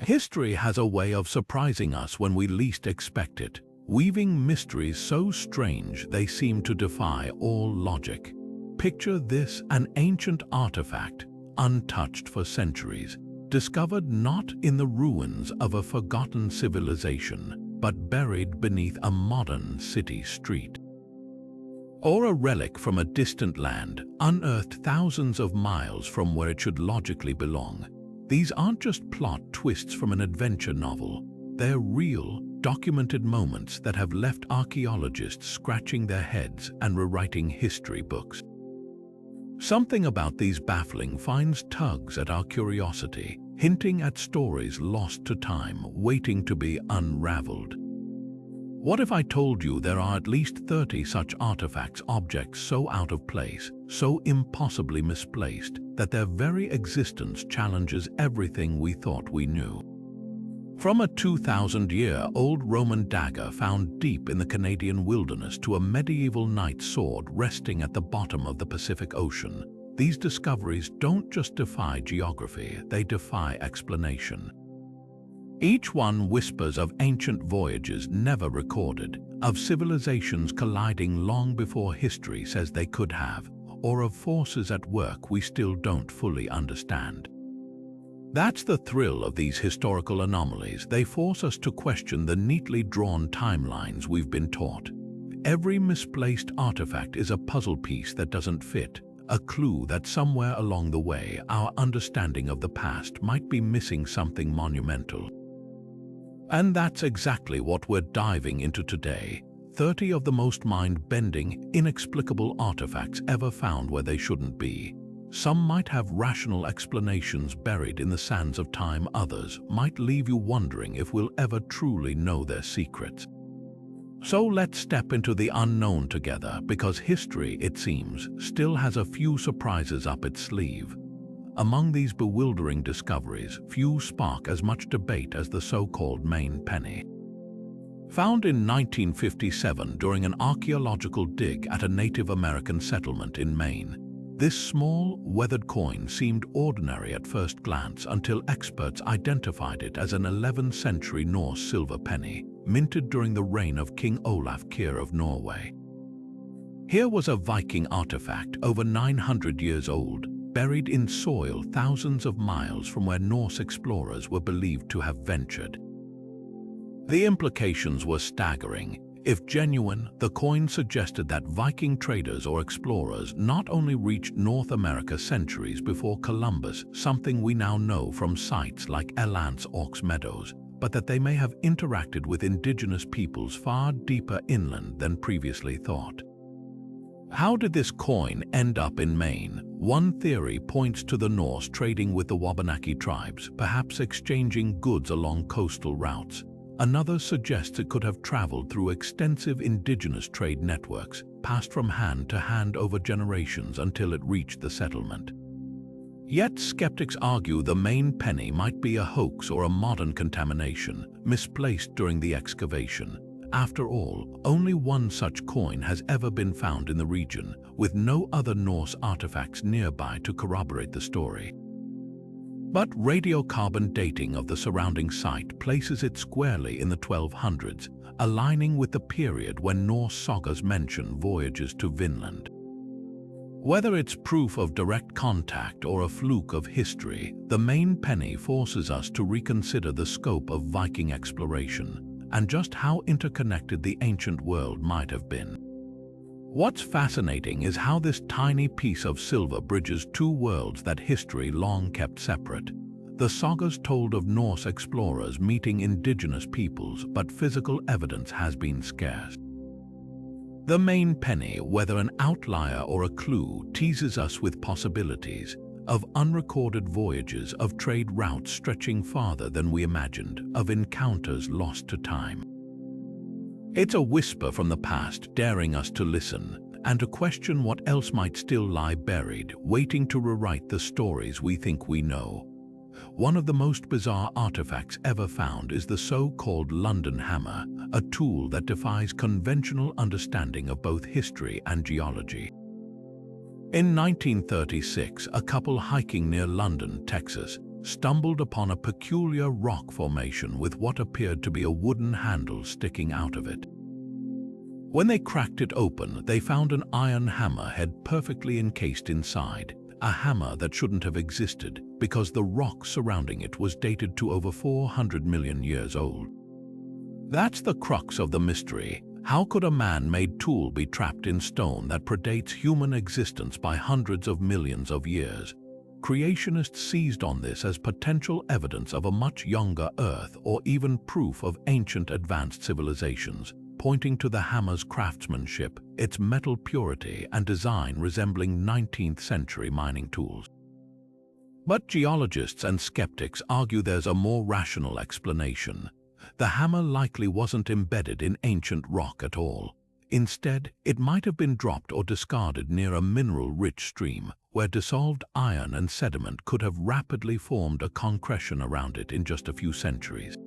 History has a way of surprising us when we least expect it, weaving mysteries so strange they seem to defy all logic. Picture this: an ancient artifact, untouched for centuries, discovered not in the ruins of a forgotten civilization, but buried beneath a modern city street. Or a relic from a distant land, unearthed thousands of miles from where it should logically belong. These aren't just plot twists from an adventure novel. They're real, documented moments that have left archaeologists scratching their heads and rewriting history books. Something about these baffling finds tugs at our curiosity, hinting at stories lost to time, waiting to be unraveled. What if I told you there are at least 30 such artifacts, objects so out of place, so impossibly misplaced, that their very existence challenges everything we thought we knew? From a 2,000-year-old Roman dagger found deep in the Canadian wilderness to a medieval knight's sword resting at the bottom of the Pacific Ocean, these discoveries don't just defy geography, they defy explanation. Each one whispers of ancient voyages never recorded, of civilizations colliding long before history says they could have, or of forces at work we still don't fully understand. That's the thrill of these historical anomalies. They force us to question the neatly drawn timelines we've been taught. Every misplaced artifact is a puzzle piece that doesn't fit, a clue that somewhere along the way our understanding of the past might be missing something monumental. And that's exactly what we're diving into today. 30 of the most mind-bending, inexplicable artifacts ever found where they shouldn't be. Some might have rational explanations buried in the sands of time, others might leave you wondering if we'll ever truly know their secrets. So let's step into the unknown together, because history, it seems, still has a few surprises up its sleeve. Among these bewildering discoveries, few spark as much debate as the so-called Maine penny. Found in 1957 during an archaeological dig at a Native American settlement in Maine, this small, weathered coin seemed ordinary at first glance until experts identified it as an 11th century Norse silver penny, minted during the reign of King Olaf Kyrre of Norway. Here was a Viking artifact over 900 years old, buried in soil thousands of miles from where Norse explorers were believed to have ventured. The implications were staggering. If genuine, the coin suggested that Viking traders or explorers not only reached North America centuries before Columbus, something we now know from sites like Elance Oaks Meadows, but that they may have interacted with indigenous peoples far deeper inland than previously thought. How did this coin end up in Maine? One theory points to the Norse trading with the Wabanaki tribes, perhaps exchanging goods along coastal routes. Another suggests it could have traveled through extensive indigenous trade networks, passed from hand to hand over generations until it reached the settlement. Yet skeptics argue the Maine penny might be a hoax or a modern contamination, misplaced during the excavation. After all, only one such coin has ever been found in the region, with no other Norse artifacts nearby to corroborate the story. But radiocarbon dating of the surrounding site places it squarely in the 1200s, aligning with the period when Norse sagas mention voyages to Vinland. Whether it's proof of direct contact or a fluke of history, the Maine penny forces us to reconsider the scope of Viking exploration and just how interconnected the ancient world might have been. What's fascinating is how this tiny piece of silver bridges two worlds that history long kept separate. The sagas told of Norse explorers meeting indigenous peoples, but physical evidence has been scarce. The Maine penny, whether an outlier or a clue, teases us with possibilities of unrecorded voyages, of trade routes stretching farther than we imagined, of encounters lost to time. It's a whisper from the past, daring us to listen and to question what else might still lie buried, waiting to rewrite the stories we think we know. One of the most bizarre artifacts ever found is the so-called London hammer, a tool that defies conventional understanding of both history and geology. In 1936, a couple hiking near London, Texas, stumbled upon a peculiar rock formation with what appeared to be a wooden handle sticking out of it. When they cracked it open, they found an iron hammerhead perfectly encased inside, a hammer that shouldn't have existed because the rock surrounding it was dated to over 400 million years old. That's the crux of the mystery. How could a man-made tool be trapped in stone that predates human existence by hundreds of millions of years? Creationists seized on this as potential evidence of a much younger Earth or even proof of ancient advanced civilizations, pointing to the hammer's craftsmanship, its metal purity and design resembling 19th century mining tools. But geologists and skeptics argue there's a more rational explanation. The hammer likely wasn't embedded in ancient rock at all. Instead, it might have been dropped or discarded near a mineral-rich stream, where dissolved iron and sediment could have rapidly formed a concretion around it in just a few centuries.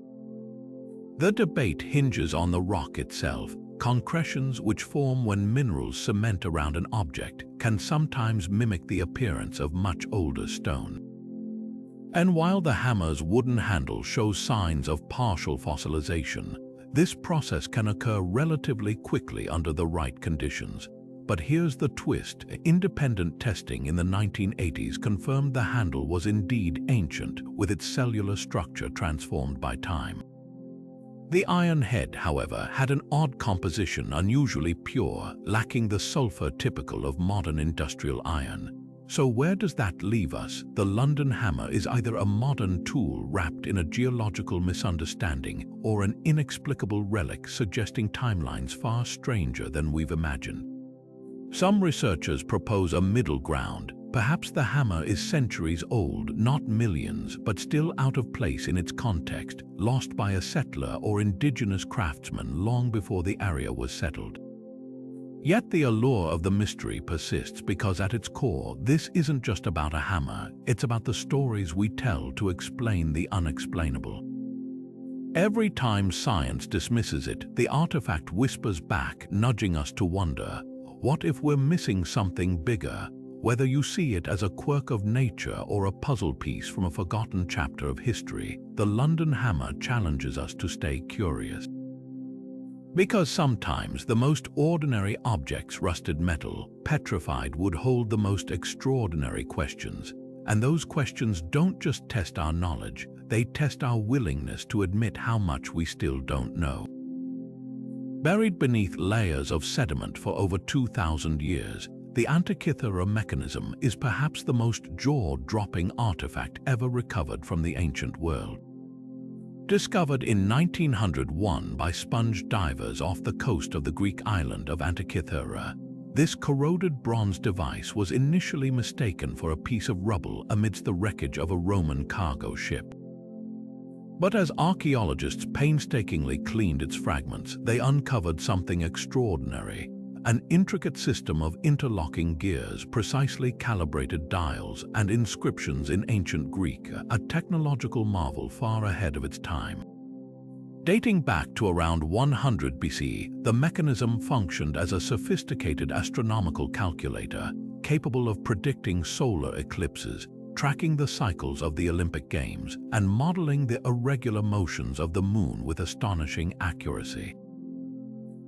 The debate hinges on the rock itself. Concretions, which form when minerals cement around an object, can sometimes mimic the appearance of much older stone. And while the hammer's wooden handle shows signs of partial fossilization, this process can occur relatively quickly under the right conditions. But here's the twist. Independent testing in the 1980s confirmed the handle was indeed ancient, with its cellular structure transformed by time. The iron head, however, had an odd composition, unusually pure, lacking the sulfur typical of modern industrial iron. So where does that leave us? The London hammer is either a modern tool wrapped in a geological misunderstanding or an inexplicable relic suggesting timelines far stranger than we've imagined. Some researchers propose a middle ground. Perhaps the hammer is centuries old, not millions, but still out of place in its context, lost by a settler or indigenous craftsman long before the area was settled. Yet the allure of the mystery persists because at its core, this isn't just about a hammer, it's about the stories we tell to explain the unexplainable. Every time science dismisses it, the artifact whispers back, nudging us to wonder, what if we're missing something bigger? Whether you see it as a quirk of nature or a puzzle piece from a forgotten chapter of history, the London hammer challenges us to stay curious. Because sometimes the most ordinary objects, rusted metal, petrified wood, hold the most extraordinary questions. And those questions don't just test our knowledge, they test our willingness to admit how much we still don't know. Buried beneath layers of sediment for over 2,000 years, the Antikythera mechanism is perhaps the most jaw-dropping artifact ever recovered from the ancient world. Discovered in 1901 by sponge divers off the coast of the Greek island of Antikythera, this corroded bronze device was initially mistaken for a piece of rubble amidst the wreckage of a Roman cargo ship. But as archaeologists painstakingly cleaned its fragments, they uncovered something extraordinary. An intricate system of interlocking gears, precisely calibrated dials, and inscriptions in ancient Greek, a technological marvel far ahead of its time. Dating back to around 100 BC, the mechanism functioned as a sophisticated astronomical calculator, capable of predicting solar eclipses, tracking the cycles of the Olympic Games, and modeling the irregular motions of the moon with astonishing accuracy.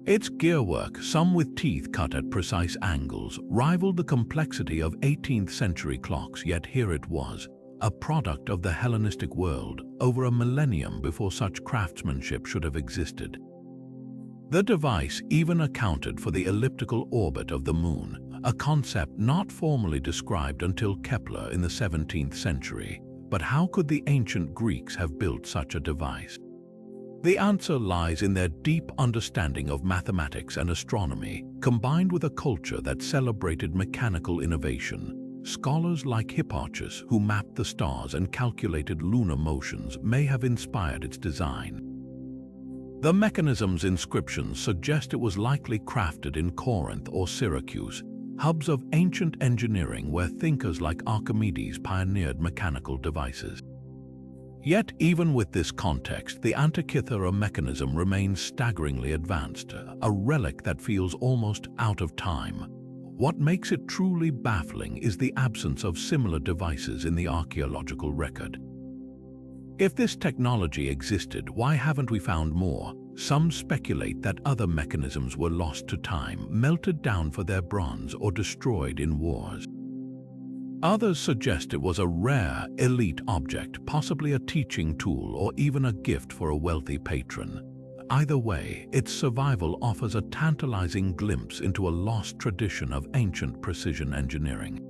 Its gearwork, some with teeth cut at precise angles, rivaled the complexity of 18th century clocks, yet here it was, a product of the Hellenistic world, over a millennium before such craftsmanship should have existed. The device even accounted for the elliptical orbit of the moon, a concept not formally described until Kepler in the 17th century. But how could the ancient Greeks have built such a device? The answer lies in their deep understanding of mathematics and astronomy, combined with a culture that celebrated mechanical innovation. Scholars like Hipparchus, who mapped the stars and calculated lunar motions, may have inspired its design. The mechanism's inscriptions suggest it was likely crafted in Corinth or Syracuse, hubs of ancient engineering where thinkers like Archimedes pioneered mechanical devices. Yet, even with this context, the Antikythera mechanism remains staggeringly advanced, a relic that feels almost out of time. What makes it truly baffling is the absence of similar devices in the archaeological record. If this technology existed, why haven't we found more? Some speculate that other mechanisms were lost to time, melted down for their bronze, or destroyed in wars. Others suggest it was a rare, elite object, possibly a teaching tool or even a gift for a wealthy patron. Either way, its survival offers a tantalizing glimpse into a lost tradition of ancient precision engineering.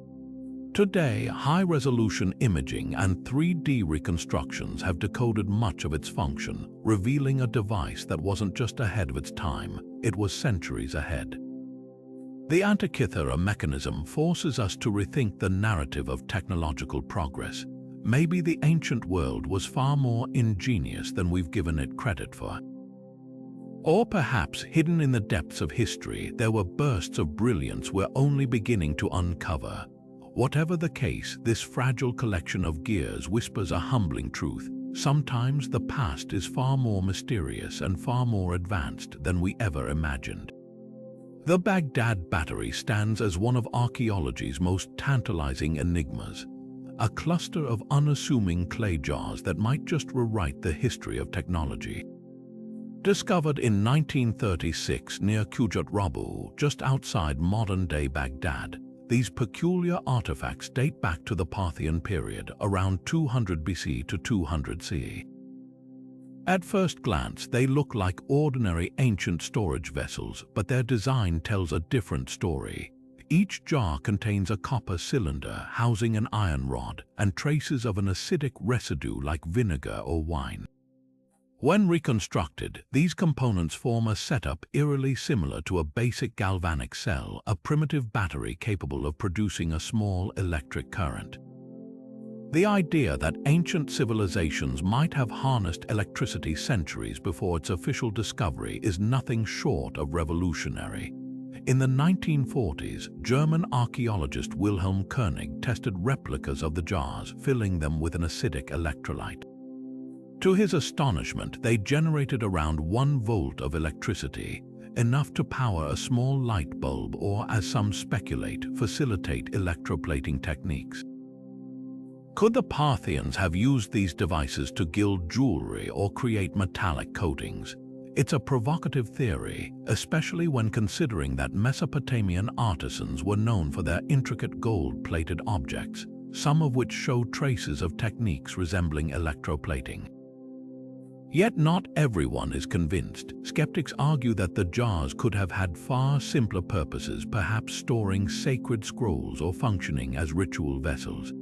Today, high-resolution imaging and 3D reconstructions have decoded much of its function, revealing a device that wasn't just ahead of its time, it was centuries ahead. The Antikythera mechanism forces us to rethink the narrative of technological progress. Maybe the ancient world was far more ingenious than we've given it credit for. Or perhaps, hidden in the depths of history, there were bursts of brilliance we're only beginning to uncover. Whatever the case, this fragile collection of gears whispers a humbling truth. Sometimes the past is far more mysterious and far more advanced than we ever imagined. The Baghdad Battery stands as one of archaeology's most tantalizing enigmas, a cluster of unassuming clay jars that might just rewrite the history of technology. Discovered in 1936 near Qujat Rabu, just outside modern-day Baghdad, these peculiar artifacts date back to the Parthian period, around 200 BC to 200 CE. At first glance, they look like ordinary ancient storage vessels, but their design tells a different story. Each jar contains a copper cylinder housing an iron rod and traces of an acidic residue like vinegar or wine. When reconstructed, these components form a setup eerily similar to a basic galvanic cell, a primitive battery capable of producing a small electric current. The idea that ancient civilizations might have harnessed electricity centuries before its official discovery is nothing short of revolutionary. In the 1940s, German archaeologist Wilhelm Koenig tested replicas of the jars, filling them with an acidic electrolyte. To his astonishment, they generated around 1 volt of electricity, enough to power a small light bulb or, as some speculate, facilitate electroplating techniques. Could the Parthians have used these devices to gild jewelry or create metallic coatings? It's a provocative theory, especially when considering that Mesopotamian artisans were known for their intricate gold-plated objects, some of which show traces of techniques resembling electroplating. Yet not everyone is convinced. Skeptics argue that the jars could have had far simpler purposes, perhaps storing sacred scrolls or functioning as ritual vessels.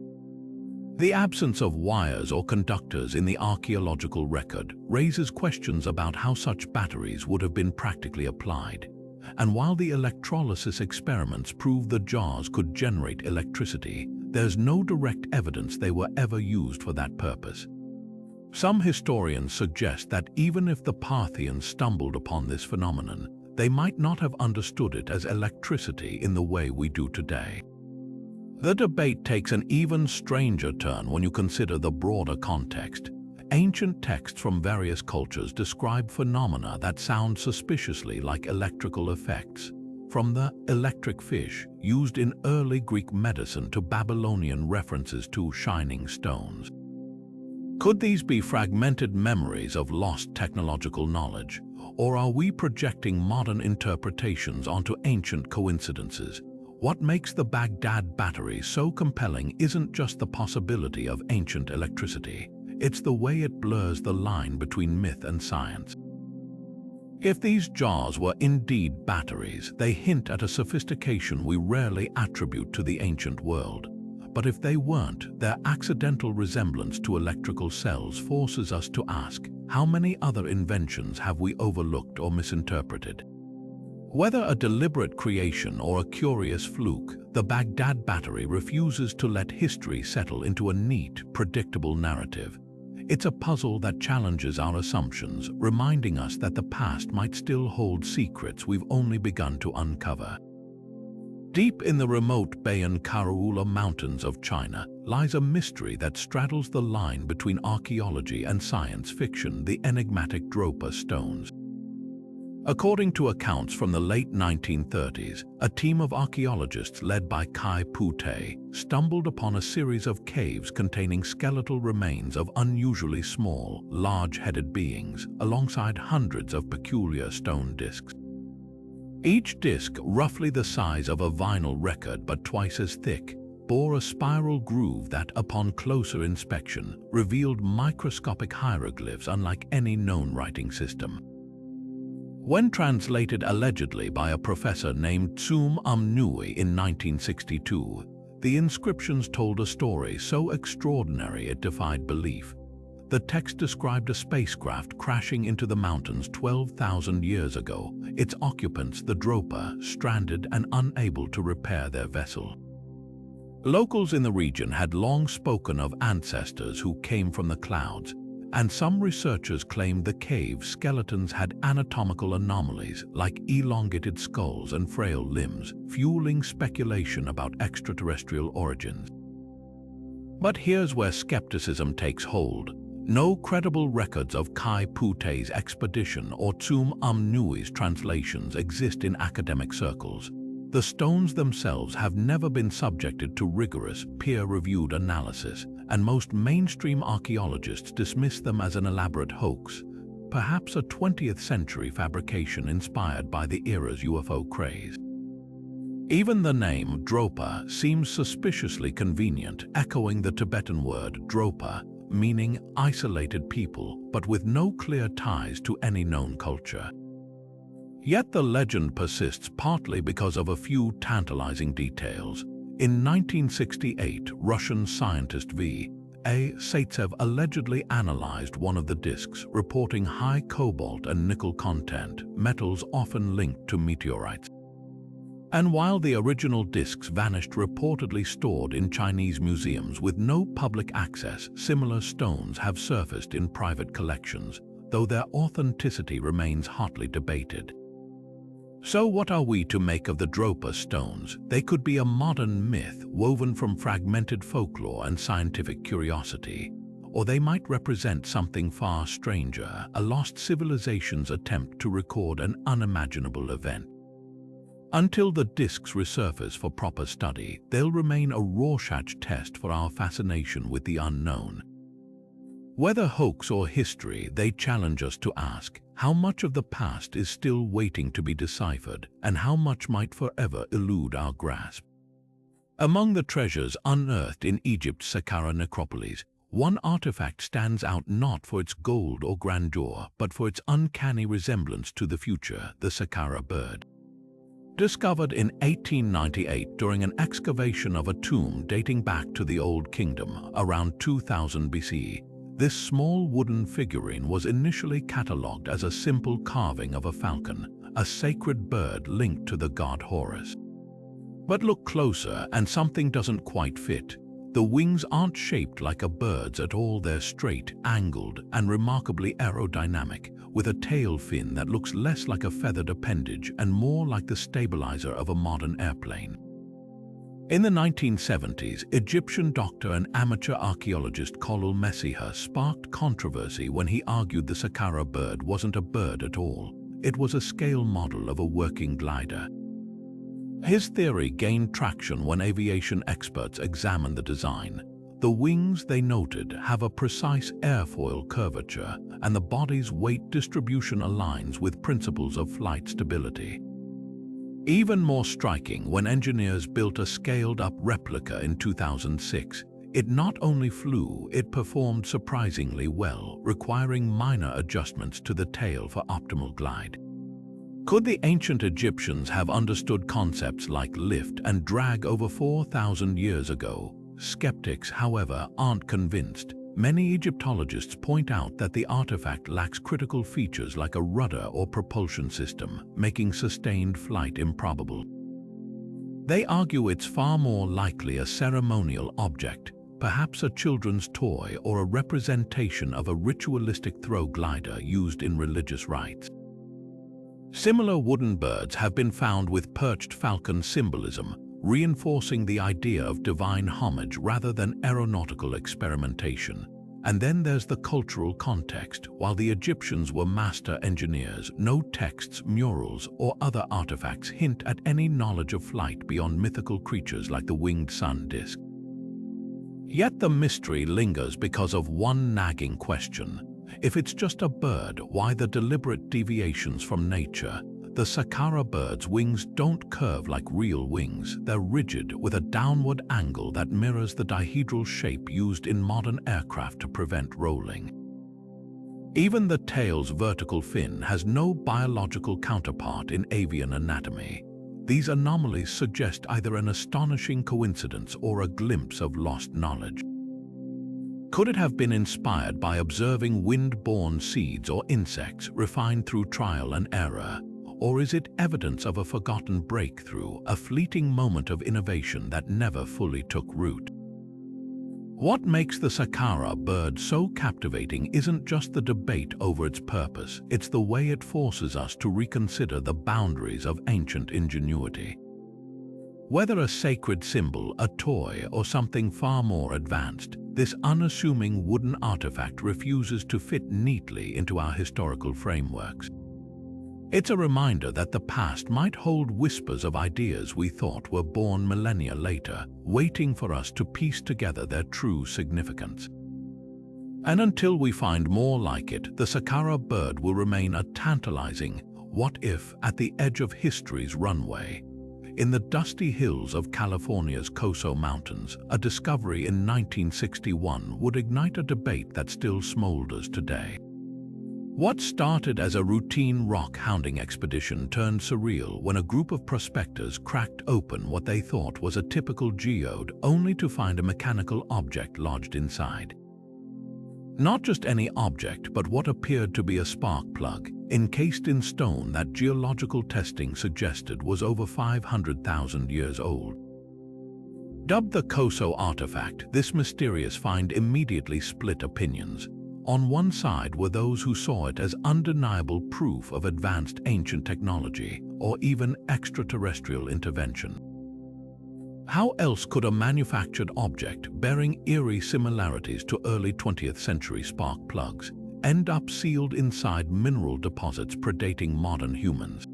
The absence of wires or conductors in the archaeological record raises questions about how such batteries would have been practically applied. And while the electrolysis experiments prove the jars could generate electricity, there's no direct evidence they were ever used for that purpose. Some historians suggest that even if the Parthians stumbled upon this phenomenon, they might not have understood it as electricity in the way we do today. The debate takes an even stranger turn when you consider the broader context. Ancient texts from various cultures describe phenomena that sound suspiciously like electrical effects, from the electric fish used in early Greek medicine to Babylonian references to shining stones. Could these be fragmented memories of lost technological knowledge, or are we projecting modern interpretations onto ancient coincidences? What makes the Baghdad Battery so compelling isn't just the possibility of ancient electricity, it's the way it blurs the line between myth and science. If these jars were indeed batteries, they hint at a sophistication we rarely attribute to the ancient world. But if they weren't, their accidental resemblance to electrical cells forces us to ask, how many other inventions have we overlooked or misinterpreted? Whether a deliberate creation or a curious fluke, the Baghdad Battery refuses to let history settle into a neat, predictable narrative. It's a puzzle that challenges our assumptions, reminding us that the past might still hold secrets we've only begun to uncover. Deep in the remote Bayan Karaula Mountains of China lies a mystery that straddles the line between archaeology and science fiction: the enigmatic Dropa stones. According to accounts from the late 1930s, a team of archaeologists led by Kai Pu-te stumbled upon a series of caves containing skeletal remains of unusually small, large-headed beings, alongside hundreds of peculiar stone discs. Each disc, roughly the size of a vinyl record but twice as thick, bore a spiral groove that, upon closer inspection, revealed microscopic hieroglyphs unlike any known writing system. When translated allegedly by a professor named Tsum Amnui in 1962, the inscriptions told a story so extraordinary it defied belief. The text described a spacecraft crashing into the mountains 12,000 years ago, its occupants, the Dropa, stranded and unable to repair their vessel. Locals in the region had long spoken of ancestors who came from the clouds, and some researchers claimed the cave skeletons had anatomical anomalies like elongated skulls and frail limbs, fueling speculation about extraterrestrial origins. But here's where skepticism takes hold. No credible records of Kai Pu-te's expedition or Tsum Amnui's translations exist in academic circles. The stones themselves have never been subjected to rigorous, peer-reviewed analysis, and most mainstream archaeologists dismiss them as an elaborate hoax, perhaps a 20th century fabrication inspired by the era's UFO craze. Even the name Dropa seems suspiciously convenient, echoing the Tibetan word Dropa, meaning isolated people, but with no clear ties to any known culture. Yet the legend persists partly because of a few tantalizing details. In 1968, Russian scientist V.A. Zaitsev allegedly analyzed one of the discs, reporting high cobalt and nickel content, metals often linked to meteorites. And while the original discs vanished, reportedly stored in Chinese museums with no public access, similar stones have surfaced in private collections, though their authenticity remains hotly debated. So what are we to make of the Dropa stones? They could be a modern myth woven from fragmented folklore and scientific curiosity, or they might represent something far stranger, a lost civilization's attempt to record an unimaginable event. Until the discs resurface for proper study, they'll remain a Rorschach test for our fascination with the unknown. Whether hoax or history, they challenge us to ask, how much of the past is still waiting to be deciphered, and how much might forever elude our grasp? Among the treasures unearthed in Egypt's Saqqara necropolis, one artifact stands out not for its gold or grandeur, but for its uncanny resemblance to the future, the Saqqara bird. Discovered in 1898 during an excavation of a tomb dating back to the Old Kingdom, around 2000 BCE, this small wooden figurine was initially catalogued as a simple carving of a falcon, a sacred bird linked to the god Horus. But look closer and something doesn't quite fit. The wings aren't shaped like a bird's at all. They're straight, angled, and remarkably aerodynamic, with a tail fin that looks less like a feathered appendage and more like the stabilizer of a modern airplane. In the 1970s, Egyptian doctor and amateur archaeologist Khalil Messiha sparked controversy when he argued the Saqqara bird wasn't a bird at all. It was a scale model of a working glider. His theory gained traction when aviation experts examined the design. The wings, they noted, have a precise airfoil curvature, and the body's weight distribution aligns with principles of flight stability. Even more striking, when engineers built a scaled-up replica in 2006, it not only flew, it performed surprisingly well, requiring minor adjustments to the tail for optimal glide. Could the ancient Egyptians have understood concepts like lift and drag over 4,000 years ago? Skeptics, however, aren't convinced. Many Egyptologists point out that the artifact lacks critical features like a rudder or propulsion system, making sustained flight improbable. They argue it's far more likely a ceremonial object, perhaps a children's toy or a representation of a ritualistic throw glider used in religious rites. Similar wooden birds have been found with perched falcon symbolism, reinforcing the idea of divine homage rather than aeronautical experimentation. And then there's the cultural context. While the Egyptians were master engineers, no texts, murals, or other artifacts hint at any knowledge of flight beyond mythical creatures like the winged sun disk. Yet the mystery lingers because of one nagging question. If it's just a bird, why the deliberate deviations from nature? The Saqqara bird's wings don't curve like real wings. They're rigid, with a downward angle that mirrors the dihedral shape used in modern aircraft to prevent rolling. Even the tail's vertical fin has no biological counterpart in avian anatomy. These anomalies suggest either an astonishing coincidence or a glimpse of lost knowledge. Could it have been inspired by observing wind-borne seeds or insects refined through trial and error? Or is it evidence of a forgotten breakthrough, a fleeting moment of innovation that never fully took root? What makes the Saqqara bird so captivating isn't just the debate over its purpose, it's the way it forces us to reconsider the boundaries of ancient ingenuity. Whether a sacred symbol, a toy, or something far more advanced, this unassuming wooden artifact refuses to fit neatly into our historical frameworks. It's a reminder that the past might hold whispers of ideas we thought were born millennia later, waiting for us to piece together their true significance. And until we find more like it, the Saqqara bird will remain a tantalizing what-if at the edge of history's runway. In the dusty hills of California's Coso Mountains, a discovery in 1961 would ignite a debate that still smolders today. What started as a routine rock hounding expedition turned surreal when a group of prospectors cracked open what they thought was a typical geode, only to find a mechanical object lodged inside. Not just any object, but what appeared to be a spark plug, encased in stone that geological testing suggested was over 500,000 years old. Dubbed the Coso artifact, this mysterious find immediately split opinions. On one side were those who saw it as undeniable proof of advanced ancient technology or even extraterrestrial intervention. How else could a manufactured object bearing eerie similarities to early 20th century spark plugs end up sealed inside mineral deposits predating modern humans?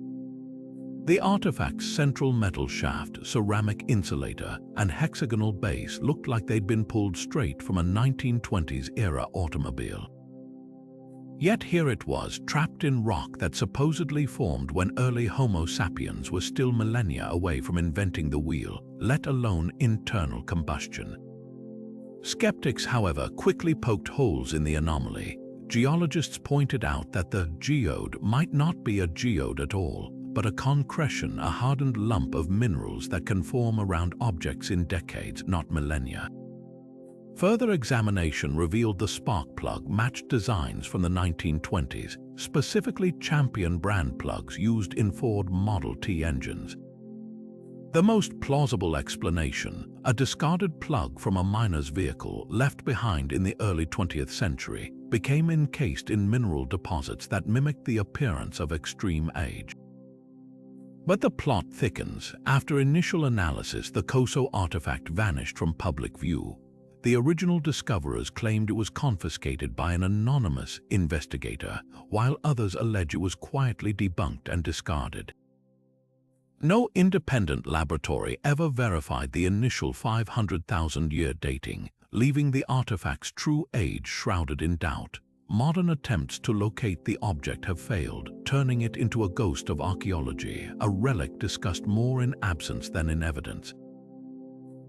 The artifact's central metal shaft, ceramic insulator, and hexagonal base looked like they'd been pulled straight from a 1920s-era automobile. Yet here it was, trapped in rock that supposedly formed when early Homo sapiens were still millennia away from inventing the wheel, let alone internal combustion. Skeptics, however, quickly poked holes in the anomaly. Geologists pointed out that the geode might not be a geode at all, but a concretion, a hardened lump of minerals that can form around objects in decades, not millennia. Further examination revealed the spark plug matched designs from the 1920s, specifically Champion brand plugs used in Ford Model T engines. The most plausible explanation, a discarded plug from a miner's vehicle left behind in the early 20th century, became encased in mineral deposits that mimicked the appearance of extreme age. But the plot thickens. After initial analysis, the Coso artifact vanished from public view. The original discoverers claimed it was confiscated by an anonymous investigator, while others allege it was quietly debunked and discarded. No independent laboratory ever verified the initial 500,000-year dating, leaving the artifact's true age shrouded in doubt. Modern attempts to locate the object have failed, turning it into a ghost of archaeology, a relic discussed more in absence than in evidence.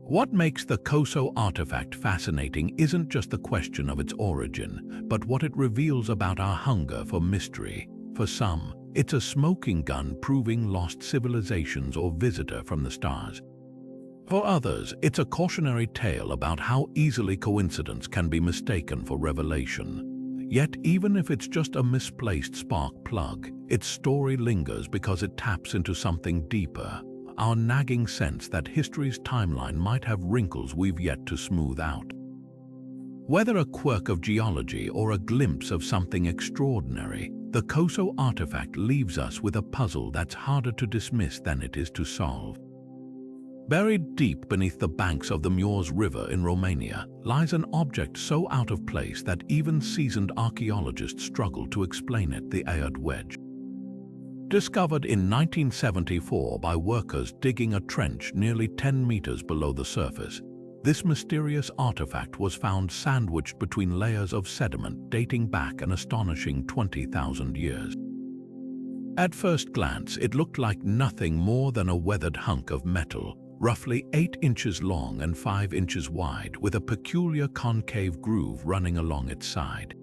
What makes the Coso artifact fascinating isn't just the question of its origin, but what it reveals about our hunger for mystery. For some, it's a smoking gun proving lost civilizations or visitor from the stars. For others, it's a cautionary tale about how easily coincidence can be mistaken for revelation. Yet, even if it's just a misplaced spark plug, its story lingers because it taps into something deeper, our nagging sense that history's timeline might have wrinkles we've yet to smooth out. Whether a quirk of geology or a glimpse of something extraordinary, the Coso artifact leaves us with a puzzle that's harder to dismiss than it is to solve. Buried deep beneath the banks of the Mureș River in Romania lies an object so out of place that even seasoned archaeologists struggle to explain it: the Ayod wedge. Discovered in 1974 by workers digging a trench nearly 10 meters below the surface, this mysterious artifact was found sandwiched between layers of sediment dating back an astonishing 20,000 years. At first glance, it looked like nothing more than a weathered hunk of metal, roughly 8 inches long and 5 inches wide, with a peculiar concave groove running along its side.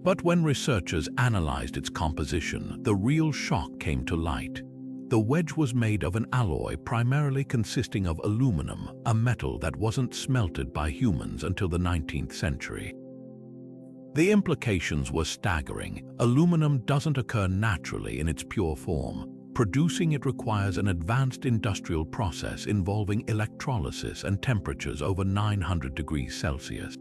But when researchers analyzed its composition, the real shock came to light. The wedge was made of an alloy primarily consisting of aluminum, a metal that wasn't smelted by humans until the 19th century. The implications were staggering. Aluminum doesn't occur naturally in its pure form. Producing it requires an advanced industrial process involving electrolysis and temperatures over 900 degrees Celsius.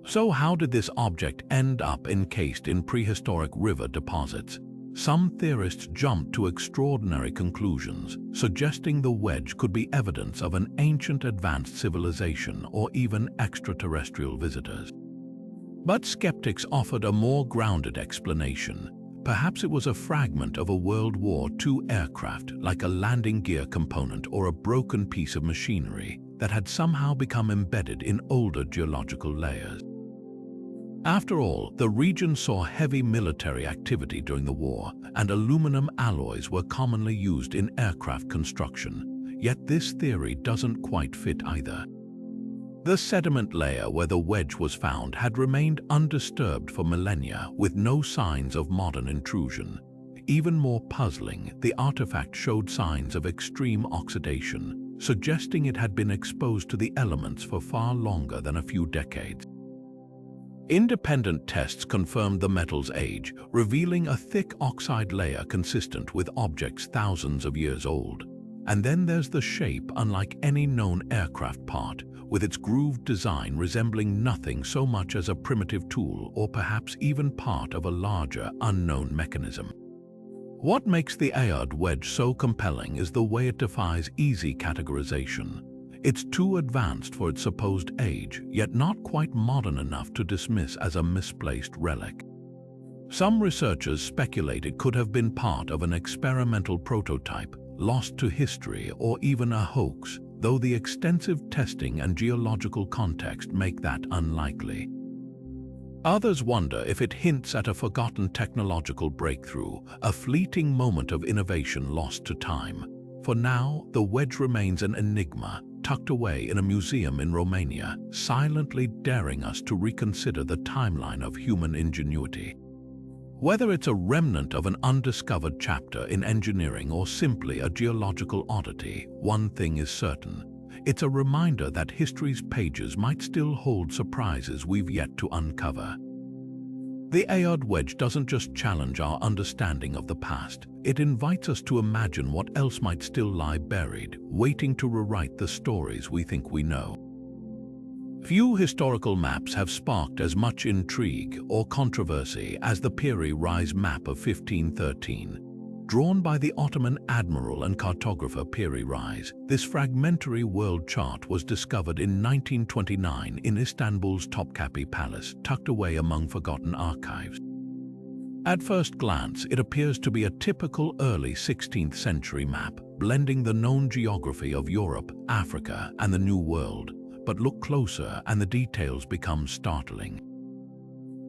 So how did this object end up encased in prehistoric river deposits? Some theorists jumped to extraordinary conclusions, suggesting the wedge could be evidence of an ancient advanced civilization or even extraterrestrial visitors. But skeptics offered a more grounded explanation. Perhaps it was a fragment of a World War II aircraft, like a landing gear component or a broken piece of machinery that had somehow become embedded in older geological layers. After all, the region saw heavy military activity during the war, and aluminum alloys were commonly used in aircraft construction. Yet this theory doesn't quite fit either. The sediment layer where the wedge was found had remained undisturbed for millennia, with no signs of modern intrusion. Even more puzzling, the artifact showed signs of extreme oxidation, suggesting it had been exposed to the elements for far longer than a few decades. Independent tests confirmed the metal's age, revealing a thick oxide layer consistent with objects thousands of years old. And then there's the shape, unlike any known aircraft part, with its grooved design resembling nothing so much as a primitive tool or perhaps even part of a larger, unknown mechanism. What makes the Ayod wedge so compelling is the way it defies easy categorization. It's too advanced for its supposed age, yet not quite modern enough to dismiss as a misplaced relic. Some researchers speculate it could have been part of an experimental prototype, lost to history, or even a hoax, though the extensive testing and geological context make that unlikely. Others wonder if it hints at a forgotten technological breakthrough, a fleeting moment of innovation lost to time. For now, the wedge remains an enigma, tucked away in a museum in Romania, silently daring us to reconsider the timeline of human ingenuity. Whether it's a remnant of an undiscovered chapter in engineering or simply a geological oddity, one thing is certain: it's a reminder that history's pages might still hold surprises we've yet to uncover. The Ayod wedge doesn't just challenge our understanding of the past, it invites us to imagine what else might still lie buried, waiting to rewrite the stories we think we know. Few historical maps have sparked as much intrigue or controversy as the Piri Reis map of 1513. Drawn by the Ottoman admiral and cartographer Piri Reis, this fragmentary world chart was discovered in 1929 in Istanbul's Topkapi Palace, tucked away among forgotten archives. At first glance, it appears to be a typical early 16th century map, blending the known geography of Europe, Africa, and the New World. But look closer and the details become startling.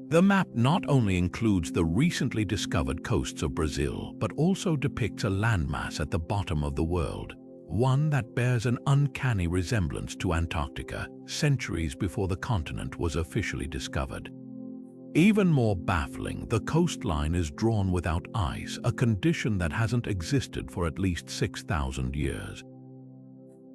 The map not only includes the recently discovered coasts of Brazil, but also depicts a landmass at the bottom of the world, one that bears an uncanny resemblance to Antarctica, centuries before the continent was officially discovered. Even more baffling, the coastline is drawn without ice, a condition that hasn't existed for at least 6,000 years.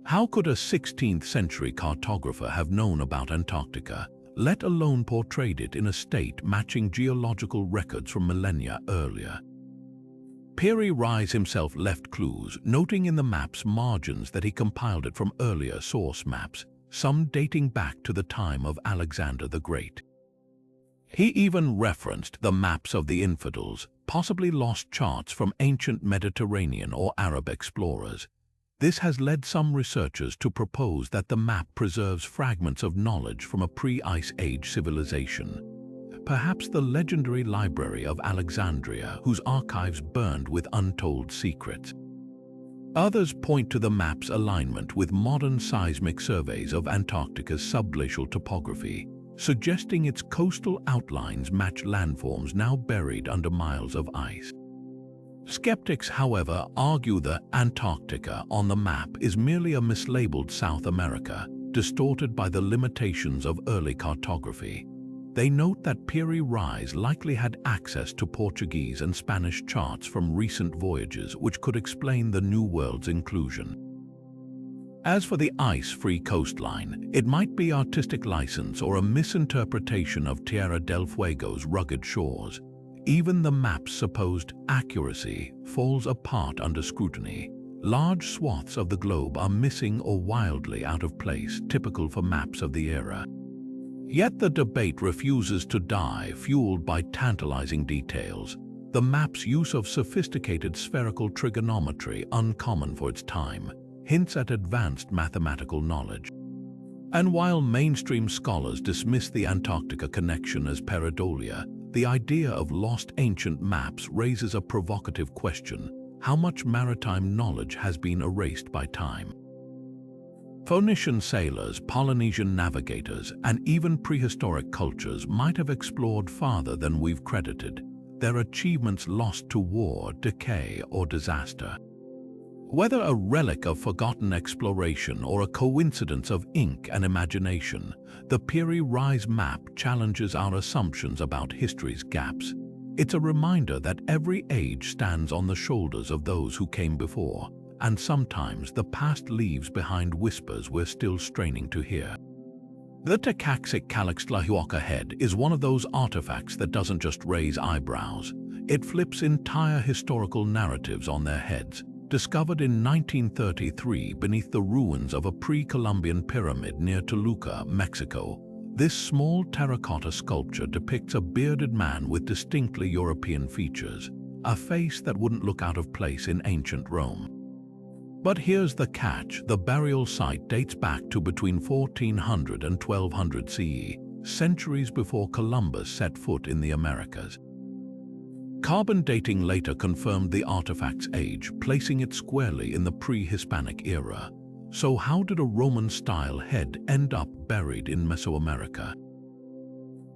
How could a 16th century cartographer have known about Antarctica, let alone portrayed it in a state matching geological records from millennia earlier? Piri Reis himself left clues, noting in the map's margins that he compiled it from earlier source maps, some dating back to the time of Alexander the Great. He even referenced the maps of the infidels, possibly lost charts from ancient Mediterranean or Arab explorers. This has led some researchers to propose that the map preserves fragments of knowledge from a pre-Ice Age civilization. Perhaps the legendary Library of Alexandria, whose archives burned with untold secrets. Others point to the map's alignment with modern seismic surveys of Antarctica's subglacial topography, suggesting its coastal outlines match landforms now buried under miles of ice. Skeptics, however, argue that Antarctica on the map is merely a mislabeled South America, distorted by the limitations of early cartography. They note that Piri Reis likely had access to Portuguese and Spanish charts from recent voyages, which could explain the New World's inclusion. As for the ice-free coastline, it might be artistic license or a misinterpretation of Tierra del Fuego's rugged shores. Even the map's supposed accuracy falls apart under scrutiny. Large swaths of the globe are missing or wildly out of place, typical for maps of the era. Yet the debate refuses to die, fueled by tantalizing details. The map's use of sophisticated spherical trigonometry, uncommon for its time, hints at advanced mathematical knowledge. And while mainstream scholars dismiss the Antarctica connection as pareidolia, the idea of lost ancient maps raises a provocative question: how much maritime knowledge has been erased by time? Phoenician sailors, Polynesian navigators, and even prehistoric cultures might have explored farther than we've credited, their achievements lost to war, decay, or disaster. Whether a relic of forgotten exploration or a coincidence of ink and imagination, the Piri Reis map challenges our assumptions about history's gaps. It's a reminder that every age stands on the shoulders of those who came before, and sometimes the past leaves behind whispers we're still straining to hear. The Takaxic Calixtlahuoca head is one of those artifacts that doesn't just raise eyebrows. It flips entire historical narratives on their heads. Discovered in 1933 beneath the ruins of a pre-Columbian pyramid near Toluca, Mexico, this small terracotta sculpture depicts a bearded man with distinctly European features, a face that wouldn't look out of place in ancient Rome. But here's the catch: the burial site dates back to between 1400 and 1200 CE, centuries before Columbus set foot in the Americas. Carbon dating later confirmed the artifact's age, placing it squarely in the pre-Hispanic era. So how did a Roman-style head end up buried in Mesoamerica?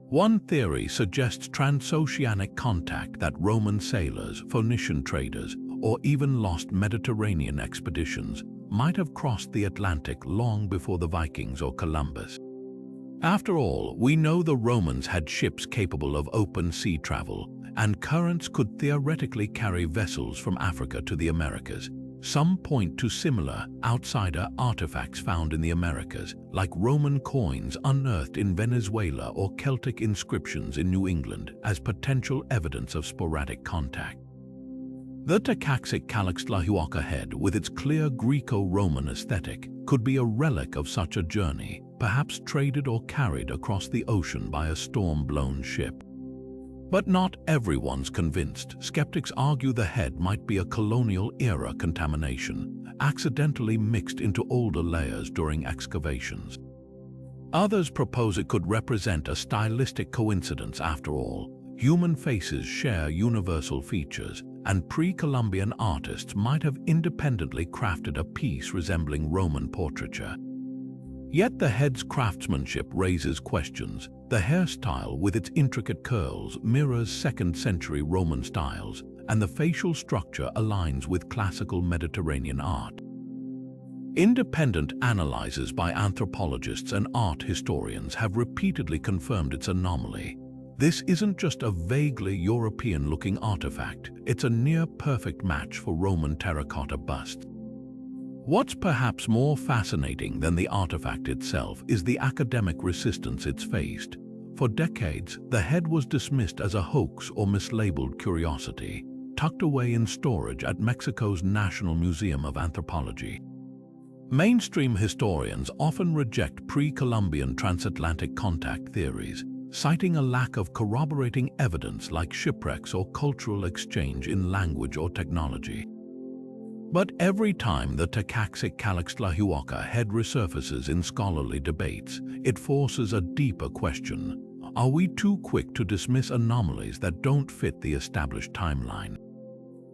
One theory suggests transoceanic contact, that Roman sailors, Phoenician traders, or even lost Mediterranean expeditions might have crossed the Atlantic long before the Vikings or Columbus. After all, we know the Romans had ships capable of open sea travel, and currents could theoretically carry vessels from Africa to the Americas. Some point to similar, outsider artifacts found in the Americas, like Roman coins unearthed in Venezuela or Celtic inscriptions in New England, as potential evidence of sporadic contact. The Takaxic Calixtlahuoca head, with its clear Greco-Roman aesthetic, could be a relic of such a journey, perhaps traded or carried across the ocean by a storm-blown ship. But not everyone's convinced. Skeptics argue the head might be a colonial-era contamination, accidentally mixed into older layers during excavations. Others propose it could represent a stylistic coincidence after all. Human faces share universal features, and pre-Columbian artists might have independently crafted a piece resembling Roman portraiture. Yet the head's craftsmanship raises questions. The hairstyle, with its intricate curls, mirrors 2nd century Roman styles, and the facial structure aligns with classical Mediterranean art. Independent analyses by anthropologists and art historians have repeatedly confirmed its anomaly. This isn't just a vaguely European-looking artifact, it's a near-perfect match for Roman terracotta busts. What's perhaps more fascinating than the artifact itself is the academic resistance it's faced. For decades, the head was dismissed as a hoax or mislabeled curiosity, tucked away in storage at Mexico's National Museum of Anthropology. Mainstream historians often reject pre-Columbian transatlantic contact theories, citing a lack of corroborating evidence like shipwrecks or cultural exchange in language or technology. But every time the Takaxic-Calixtlahuoca head resurfaces in scholarly debates, it forces a deeper question. Are we too quick to dismiss anomalies that don't fit the established timeline?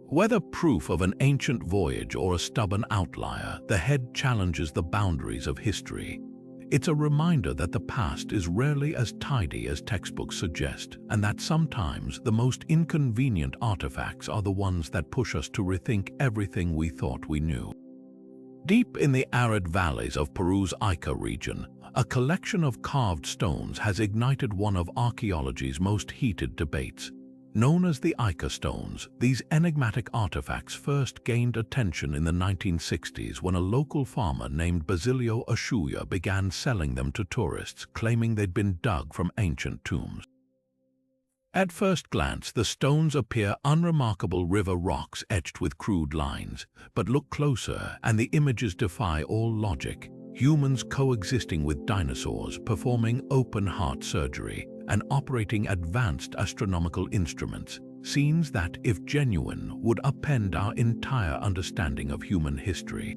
Whether proof of an ancient voyage or a stubborn outlier, the head challenges the boundaries of history. It's a reminder that the past is rarely as tidy as textbooks suggest, and that sometimes the most inconvenient artifacts are the ones that push us to rethink everything we thought we knew. Deep in the arid valleys of Peru's Ica region, a collection of carved stones has ignited one of archaeology's most heated debates. Known as the Ica stones, these enigmatic artifacts first gained attention in the 1960s when a local farmer named Basilio Ashuya began selling them to tourists, claiming they'd been dug from ancient tombs. At first glance, the stones appear unremarkable river rocks etched with crude lines, but look closer and the images defy all logic. Humans coexisting with dinosaurs, performing open-heart surgery, and operating advanced astronomical instruments, scenes that, if genuine, would upend our entire understanding of human history.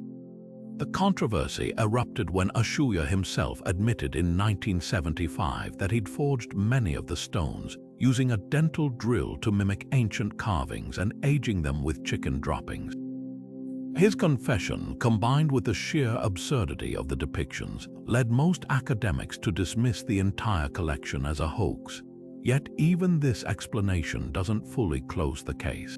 The controversy erupted when Ashuya himself admitted in 1975 that he'd forged many of the stones, using a dental drill to mimic ancient carvings and aging them with chicken droppings. His confession, combined with the sheer absurdity of the depictions, led most academics to dismiss the entire collection as a hoax. Yet even this explanation doesn't fully close the case.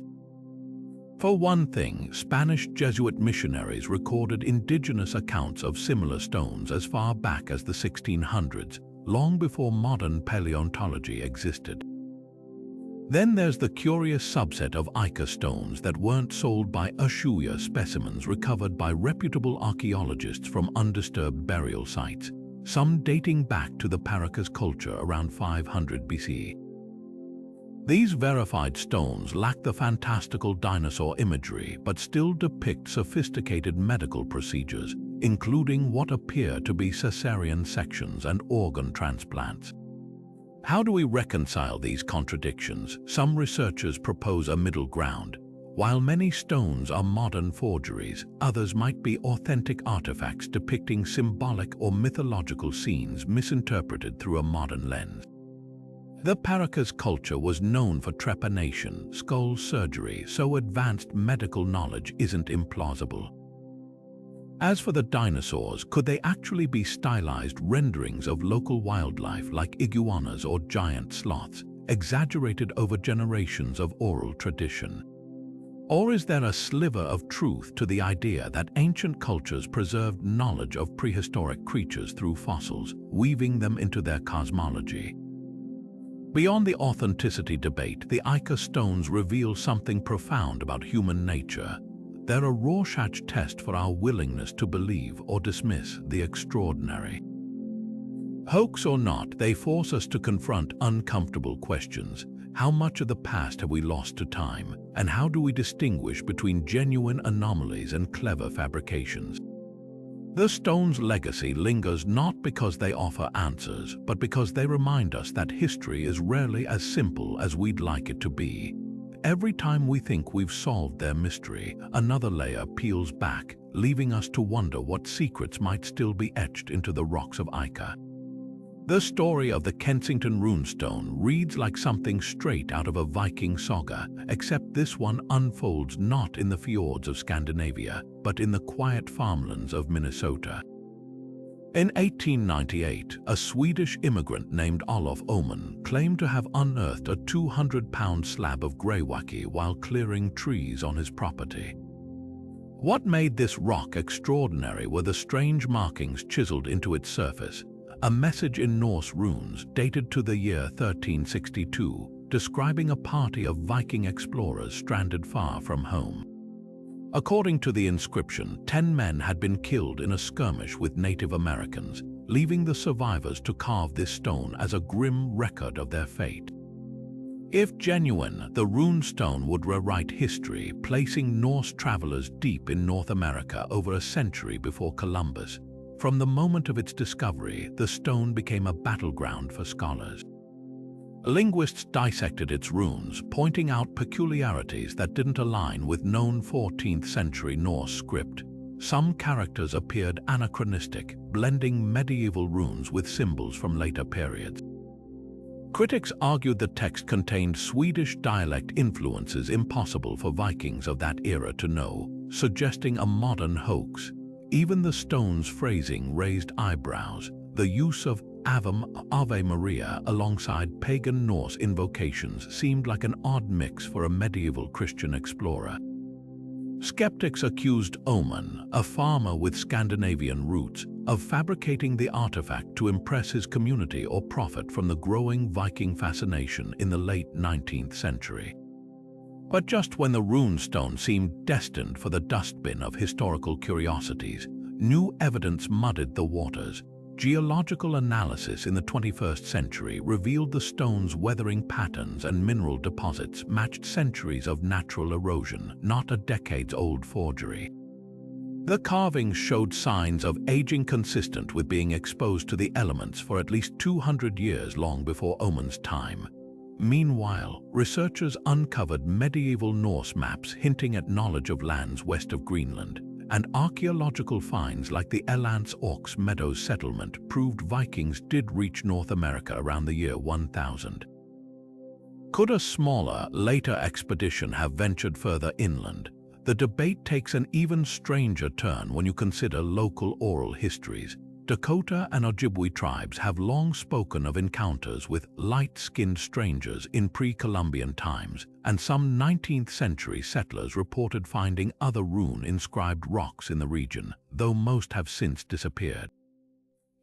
For one thing, Spanish Jesuit missionaries recorded indigenous accounts of similar stones as far back as the 1600s, long before modern paleontology existed. Then there's the curious subset of Ica stones that weren't sold by Ashuya specimens recovered by reputable archaeologists from undisturbed burial sites, some dating back to the Paracas culture around 500 BC. These verified stones lack the fantastical dinosaur imagery but still depict sophisticated medical procedures, including what appear to be cesarean sections and organ transplants. How do we reconcile these contradictions? Some researchers propose a middle ground. While many stones are modern forgeries, others might be authentic artifacts depicting symbolic or mythological scenes misinterpreted through a modern lens. The Paracas culture was known for trepanation, skull surgery, so advanced medical knowledge isn't implausible. As for the dinosaurs, could they actually be stylized renderings of local wildlife like iguanas or giant sloths, exaggerated over generations of oral tradition? Or is there a sliver of truth to the idea that ancient cultures preserved knowledge of prehistoric creatures through fossils, weaving them into their cosmology? Beyond the authenticity debate, the Ica stones reveal something profound about human nature. They're a Rorschach test for our willingness to believe or dismiss the extraordinary. Hoax or not, they force us to confront uncomfortable questions. How much of the past have we lost to time? And how do we distinguish between genuine anomalies and clever fabrications? The stone's legacy lingers not because they offer answers, but because they remind us that history is rarely as simple as we'd like it to be. Every time we think we've solved their mystery, another layer peels back, leaving us to wonder what secrets might still be etched into the rocks of Ica. The story of the Kensington runestone reads like something straight out of a Viking saga, except this one unfolds not in the fjords of Scandinavia, but in the quiet farmlands of Minnesota. In 1898, a Swedish immigrant named Olof Oman claimed to have unearthed a 200-pound slab of greywacke while clearing trees on his property. What made this rock extraordinary were the strange markings chiseled into its surface, a message in Norse runes dated to the year 1362, describing a party of Viking explorers stranded far from home. According to the inscription, 10 men had been killed in a skirmish with Native Americans, leaving the survivors to carve this stone as a grim record of their fate. If genuine, the rune stone would rewrite history, placing Norse travelers deep in North America over a century before Columbus. From the moment of its discovery, the stone became a battleground for scholars. Linguists dissected its runes, pointing out peculiarities that didn't align with known 14th century Norse script. Some characters appeared anachronistic, blending medieval runes with symbols from later periods. Critics argued the text contained Swedish dialect influences impossible for Vikings of that era to know, suggesting a modern hoax. Even the stone's phrasing raised eyebrows. The use of Ave Maria alongside pagan Norse invocations seemed like an odd mix for a medieval Christian explorer. Skeptics accused Oman, a farmer with Scandinavian roots, of fabricating the artifact to impress his community or profit from the growing Viking fascination in the late 19th century. But just when the rune stone seemed destined for the dustbin of historical curiosities, new evidence muddied the waters. Geological analysis in the 21st century revealed the stone's weathering patterns and mineral deposits matched centuries of natural erosion, not a decades-old forgery. The carvings showed signs of aging consistent with being exposed to the elements for at least 200 years long before Oman's time. Meanwhile, researchers uncovered medieval Norse maps hinting at knowledge of lands west of Greenland, and archaeological finds like the Elance Orks Meadows settlement proved Vikings did reach North America around the year 1000. Could a smaller, later expedition have ventured further inland? The debate takes an even stranger turn when you consider local oral histories. Dakota and Ojibwe tribes have long spoken of encounters with light-skinned strangers in pre-Columbian times, and some 19th century settlers reported finding other rune-inscribed rocks in the region, though most have since disappeared.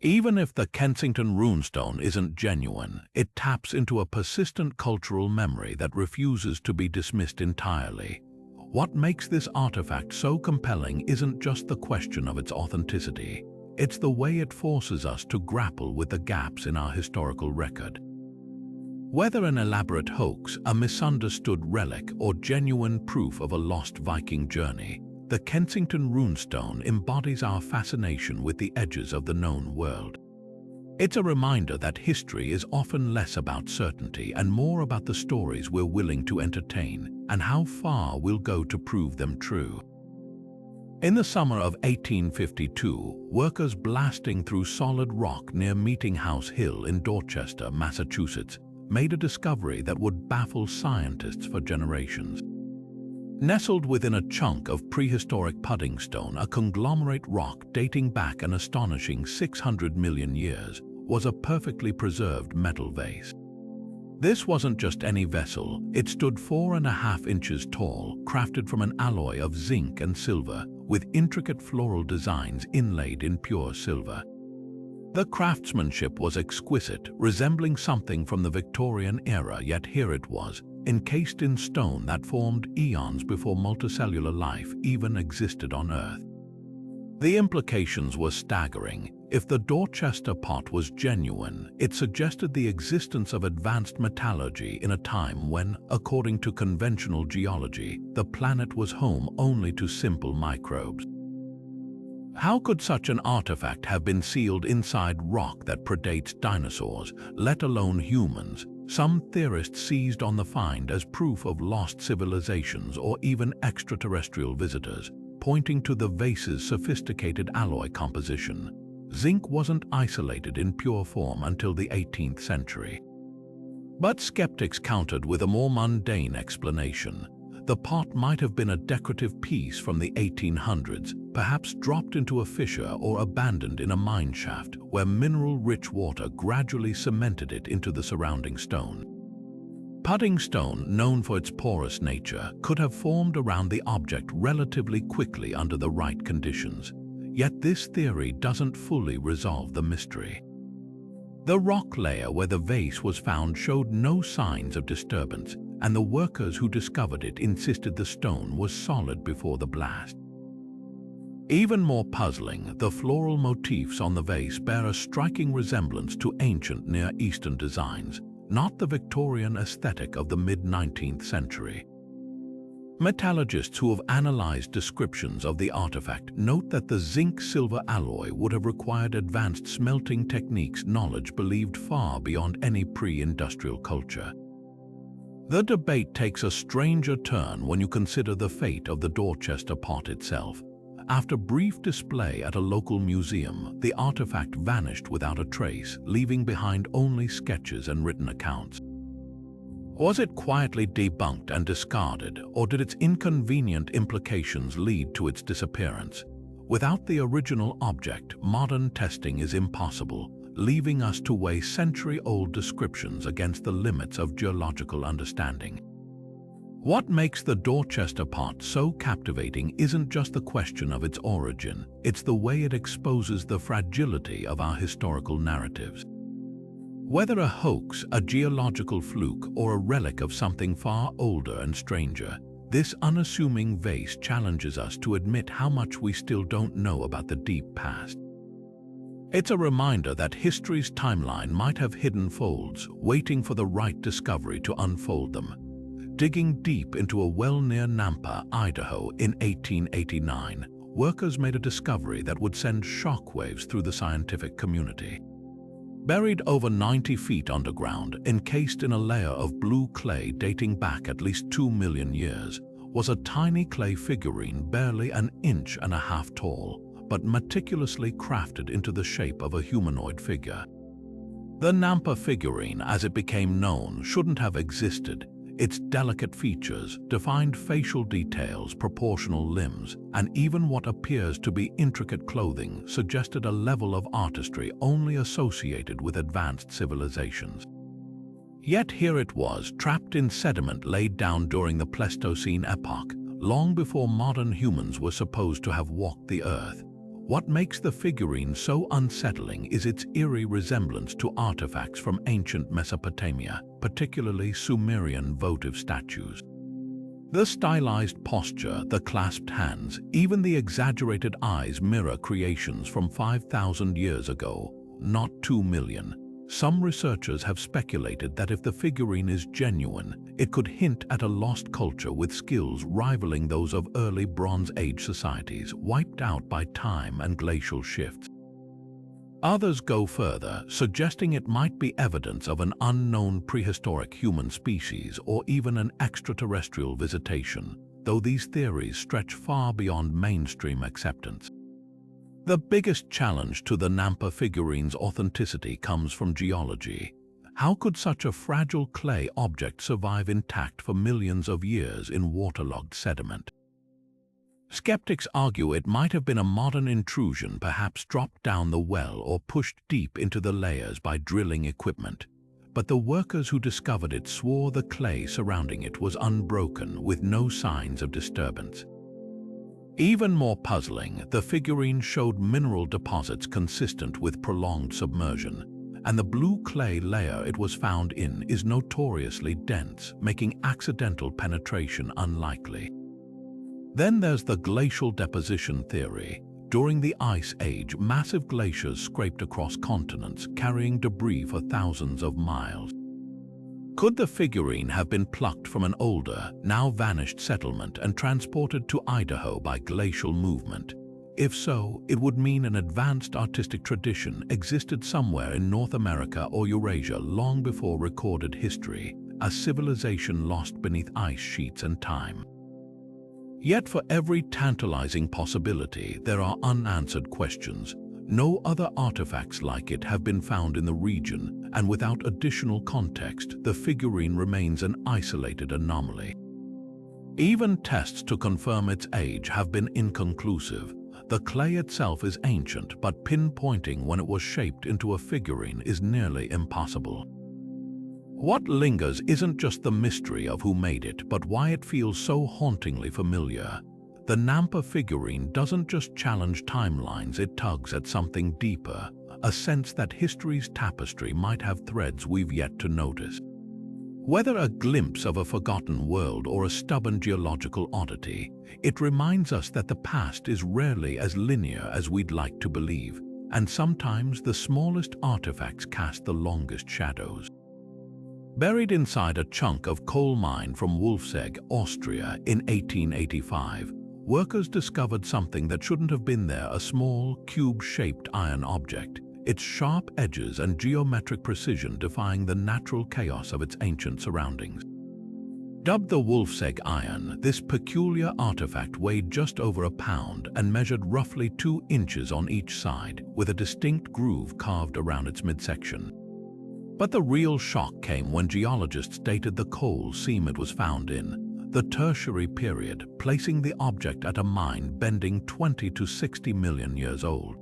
Even if the Kensington runestone isn't genuine, it taps into a persistent cultural memory that refuses to be dismissed entirely. What makes this artifact so compelling isn't just the question of its authenticity. It's the way it forces us to grapple with the gaps in our historical record. Whether an elaborate hoax, a misunderstood relic, or genuine proof of a lost Viking journey, the Kensington runestone embodies our fascination with the edges of the known world. It's a reminder that history is often less about certainty and more about the stories we're willing to entertain and how far we'll go to prove them true. In the summer of 1852, workers blasting through solid rock near Meeting House Hill in Dorchester, Massachusetts, made a discovery that would baffle scientists for generations. Nestled within a chunk of prehistoric pudding stone, a conglomerate rock dating back an astonishing 600 million years, was a perfectly preserved metal vase. This wasn't just any vessel, it stood 4.5 inches tall, crafted from an alloy of zinc and silver, with intricate floral designs inlaid in pure silver. The craftsmanship was exquisite, resembling something from the Victorian era, yet here it was, encased in stone that formed eons before multicellular life even existed on Earth. The implications were staggering. If the Dorchester pot was genuine, it suggested the existence of advanced metallurgy in a time when, according to conventional geology, the planet was home only to simple microbes. How could such an artifact have been sealed inside rock that predates dinosaurs, let alone humans? Some theorists seized on the find as proof of lost civilizations or even extraterrestrial visitors, pointing to the vase's sophisticated alloy composition. Zinc wasn't isolated in pure form until the 18th century. But skeptics countered with a more mundane explanation. The pot might have been a decorative piece from the 1800s, perhaps dropped into a fissure or abandoned in a mine shaft where mineral-rich water gradually cemented it into the surrounding stone. Pudding stone, known for its porous nature, could have formed around the object relatively quickly under the right conditions. Yet this theory doesn't fully resolve the mystery. The rock layer where the vase was found showed no signs of disturbance, and the workers who discovered it insisted the stone was solid before the blast. Even more puzzling, the floral motifs on the vase bear a striking resemblance to ancient Near Eastern designs, not the Victorian aesthetic of the mid-19th century. Metallurgists who have analyzed descriptions of the artifact note that the zinc-silver alloy would have required advanced smelting techniques, knowledge believed far beyond any pre-industrial culture. The debate takes a stranger turn when you consider the fate of the Dorchester pot itself. After brief display at a local museum, the artifact vanished without a trace, leaving behind only sketches and written accounts. Was it quietly debunked and discarded, or did its inconvenient implications lead to its disappearance? Without the original object, modern testing is impossible, leaving us to weigh century-old descriptions against the limits of geological understanding. What makes the Dorchester pot so captivating isn't just the question of its origin, it's the way it exposes the fragility of our historical narratives. Whether a hoax, a geological fluke, or a relic of something far older and stranger, this unassuming vase challenges us to admit how much we still don't know about the deep past. It's a reminder that history's timeline might have hidden folds, waiting for the right discovery to unfold them. Digging deep into a well near Nampa, Idaho in 1889, workers made a discovery that would send shockwaves through the scientific community. Buried over 90 feet underground, encased in a layer of blue clay dating back at least 2 million years, was a tiny clay figurine barely 1.5 inches tall, but meticulously crafted into the shape of a humanoid figure. The Nampa figurine, as it became known, shouldn't have existed. Its delicate features, defined facial details, proportional limbs, and even what appears to be intricate clothing suggested a level of artistry only associated with advanced civilizations. Yet here it was, trapped in sediment laid down during the Pleistocene epoch, long before modern humans were supposed to have walked the earth. What makes the figurine so unsettling is its eerie resemblance to artifacts from ancient Mesopotamia, particularly Sumerian votive statues. The stylized posture, the clasped hands, even the exaggerated eyes mirror creations from 5,000 years ago, not 2 million. Some researchers have speculated that if the figurine is genuine, it could hint at a lost culture with skills rivaling those of early Bronze Age societies, wiped out by time and glacial shifts. Others go further, suggesting it might be evidence of an unknown prehistoric human species or even an extraterrestrial visitation, though these theories stretch far beyond mainstream acceptance. The biggest challenge to the Nampa figurine's authenticity comes from geology. How could such a fragile clay object survive intact for millions of years in waterlogged sediment? Skeptics argue it might have been a modern intrusion, perhaps dropped down the well or pushed deep into the layers by drilling equipment. But the workers who discovered it swore the clay surrounding it was unbroken, with no signs of disturbance. Even more puzzling, the figurine showed mineral deposits consistent with prolonged submersion, and the blue clay layer it was found in is notoriously dense, making accidental penetration unlikely. Then there's the glacial deposition theory. During the Ice Age, massive glaciers scraped across continents, carrying debris for thousands of miles. Could the figurine have been plucked from an older, now vanished settlement and transported to Idaho by glacial movement? If so, it would mean an advanced artistic tradition existed somewhere in North America or Eurasia long before recorded history, a civilization lost beneath ice sheets and time. Yet for every tantalizing possibility, there are unanswered questions. No other artifacts like it have been found in the region, and without additional context, the figurine remains an isolated anomaly. Even tests to confirm its age have been inconclusive. The clay itself is ancient, but pinpointing when it was shaped into a figurine is nearly impossible. What lingers isn't just the mystery of who made it, but why it feels so hauntingly familiar. The Nampa figurine doesn't just challenge timelines, it tugs at something deeper, a sense that history's tapestry might have threads we've yet to notice. Whether a glimpse of a forgotten world or a stubborn geological oddity, it reminds us that the past is rarely as linear as we'd like to believe, and sometimes the smallest artifacts cast the longest shadows. Buried inside a chunk of coal mine from Wolfsegg, Austria in 1885, workers discovered something that shouldn't have been there, a small, cube-shaped iron object, its sharp edges and geometric precision defying the natural chaos of its ancient surroundings. Dubbed the Wolfsegg iron, this peculiar artifact weighed just over a pound and measured roughly 2 inches on each side, with a distinct groove carved around its midsection. But the real shock came when geologists dated the coal seam it was found in, the Tertiary period, placing the object at a mine bending 20 to 60 million years old.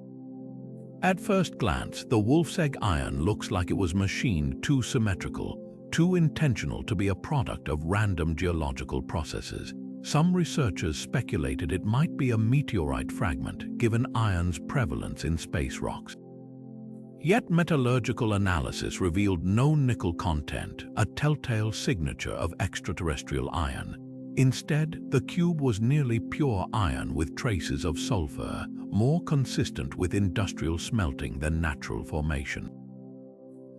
At first glance, the Wolfsegg iron looks like it was machined, too symmetrical, too intentional to be a product of random geological processes. Some researchers speculated it might be a meteorite fragment, given iron's prevalence in space rocks. Yet metallurgical analysis revealed no nickel content, a telltale signature of extraterrestrial iron. Instead, the cube was nearly pure iron with traces of sulfur, more consistent with industrial smelting than natural formation.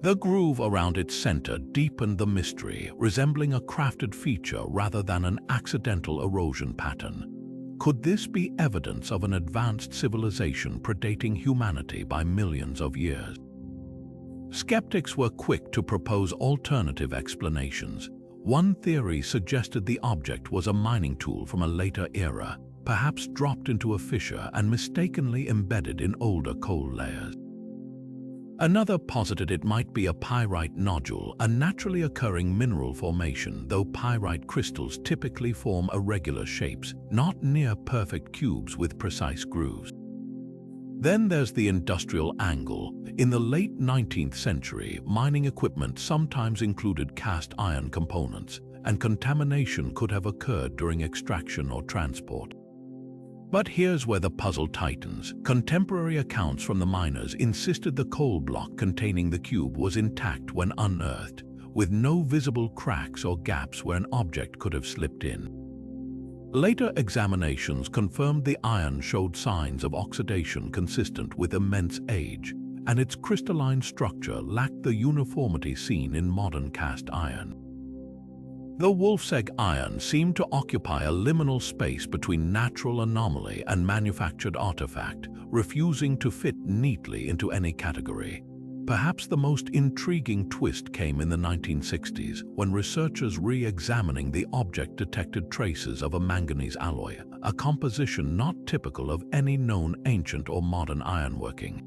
The groove around its center deepened the mystery, resembling a crafted feature rather than an accidental erosion pattern. Could this be evidence of an advanced civilization predating humanity by millions of years? Skeptics were quick to propose alternative explanations. One theory suggested the object was a mining tool from a later era, perhaps dropped into a fissure and mistakenly embedded in older coal layers. Another posited it might be a pyrite nodule, a naturally occurring mineral formation, though pyrite crystals typically form irregular shapes, not near-perfect cubes with precise grooves. Then there's the industrial angle. In the late 19th century, mining equipment sometimes included cast iron components, and contamination could have occurred during extraction or transport. But here's where the puzzle tightens. Contemporary accounts from the miners insisted the coal block containing the cube was intact when unearthed, with no visible cracks or gaps where an object could have slipped in. Later examinations confirmed the iron showed signs of oxidation consistent with immense age, and its crystalline structure lacked the uniformity seen in modern cast iron. The Wolfsegg iron seemed to occupy a liminal space between natural anomaly and manufactured artifact, refusing to fit neatly into any category. Perhaps the most intriguing twist came in the 1960s, when researchers re-examining the object detected traces of a manganese alloy, a composition not typical of any known ancient or modern ironworking.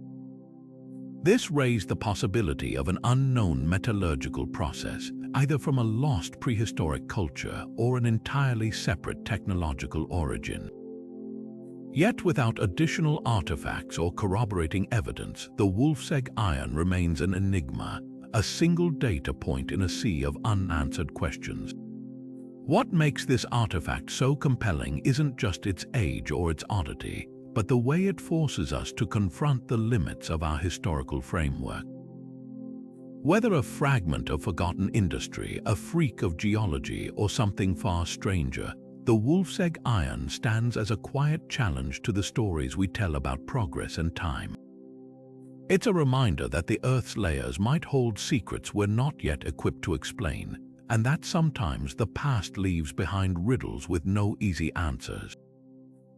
This raised the possibility of an unknown metallurgical process, either from a lost prehistoric culture or an entirely separate technological origin. Yet without additional artifacts or corroborating evidence, the Wolfsegg iron remains an enigma, a single data point in a sea of unanswered questions. What makes this artifact so compelling isn't just its age or its oddity, but the way it forces us to confront the limits of our historical framework. Whether a fragment of forgotten industry, a freak of geology, or something far stranger, the Wolfsegg iron stands as a quiet challenge to the stories we tell about progress and time. It's a reminder that the Earth's layers might hold secrets we're not yet equipped to explain, and that sometimes the past leaves behind riddles with no easy answers.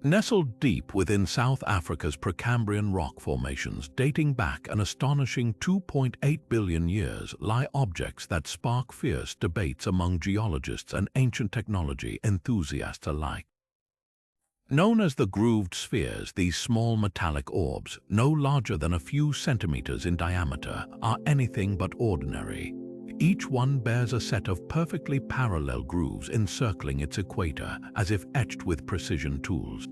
Nestled deep within South Africa's Precambrian rock formations dating back an astonishing 2.8 billion years lie objects that spark fierce debates among geologists and ancient technology enthusiasts alike. Known as the grooved spheres, these small metallic orbs, no larger than a few centimeters in diameter, are anything but ordinary. Each one bears a set of perfectly parallel grooves encircling its equator, as if etched with precision tools.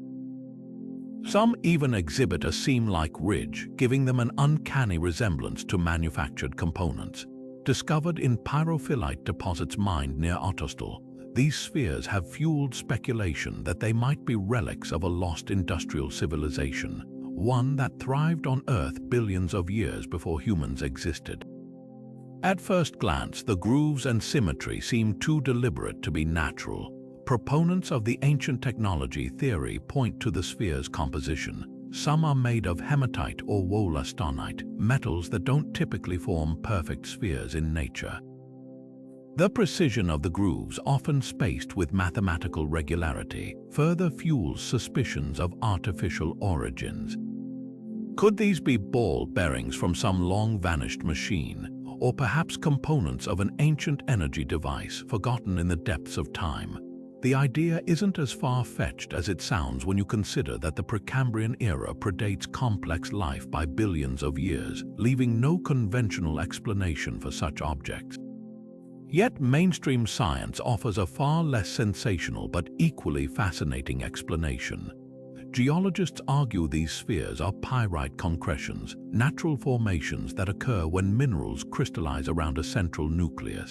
Some even exhibit a seam-like ridge, giving them an uncanny resemblance to manufactured components. Discovered in pyrophyllite deposits mined near Otterstal, these spheres have fueled speculation that they might be relics of a lost industrial civilization, one that thrived on Earth billions of years before humans existed. At first glance, the grooves and symmetry seem too deliberate to be natural. Proponents of the ancient technology theory point to the sphere's composition. Some are made of hematite or wollastonite, metals that don't typically form perfect spheres in nature. The precision of the grooves, often spaced with mathematical regularity, further fuels suspicions of artificial origins. Could these be ball bearings from some long-vanished machine, or perhaps components of an ancient energy device forgotten in the depths of time? The idea isn't as far-fetched as it sounds when you consider that the Precambrian era predates complex life by billions of years, leaving no conventional explanation for such objects. Yet mainstream science offers a far less sensational but equally fascinating explanation. Geologists argue these spheres are pyrite concretions, natural formations that occur when minerals crystallize around a central nucleus.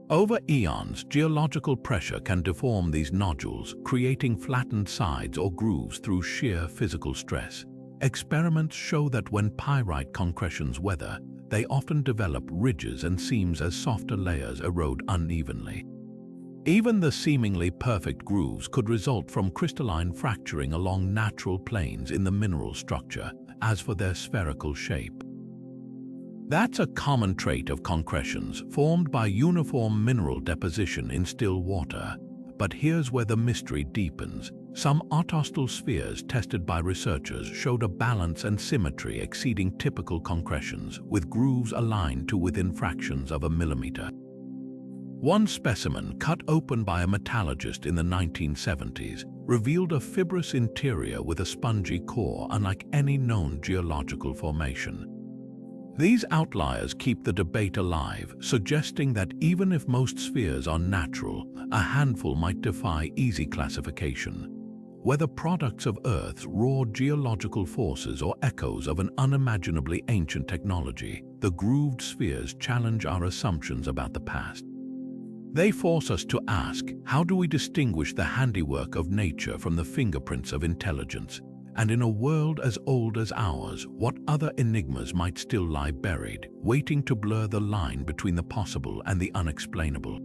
Over eons, geological pressure can deform these nodules, creating flattened sides or grooves through sheer physical stress. Experiments show that when pyrite concretions weather, they often develop ridges and seams as softer layers erode unevenly. Even the seemingly perfect grooves could result from crystalline fracturing along natural planes in the mineral structure. As for their spherical shape, that's a common trait of concretions formed by uniform mineral deposition in still water. But here's where the mystery deepens. Some autostal spheres tested by researchers showed a balance and symmetry exceeding typical concretions, with grooves aligned to within fractions of a millimeter. One specimen, cut open by a metallurgist in the 1970s, revealed a fibrous interior with a spongy core unlike any known geological formation. These outliers keep the debate alive, suggesting that even if most spheres are natural, a handful might defy easy classification. Whether products of Earth's raw geological forces or echoes of an unimaginably ancient technology, the grooved spheres challenge our assumptions about the past. They force us to ask, how do we distinguish the handiwork of nature from the fingerprints of intelligence? And in a world as old as ours, what other enigmas might still lie buried, waiting to blur the line between the possible and the unexplainable?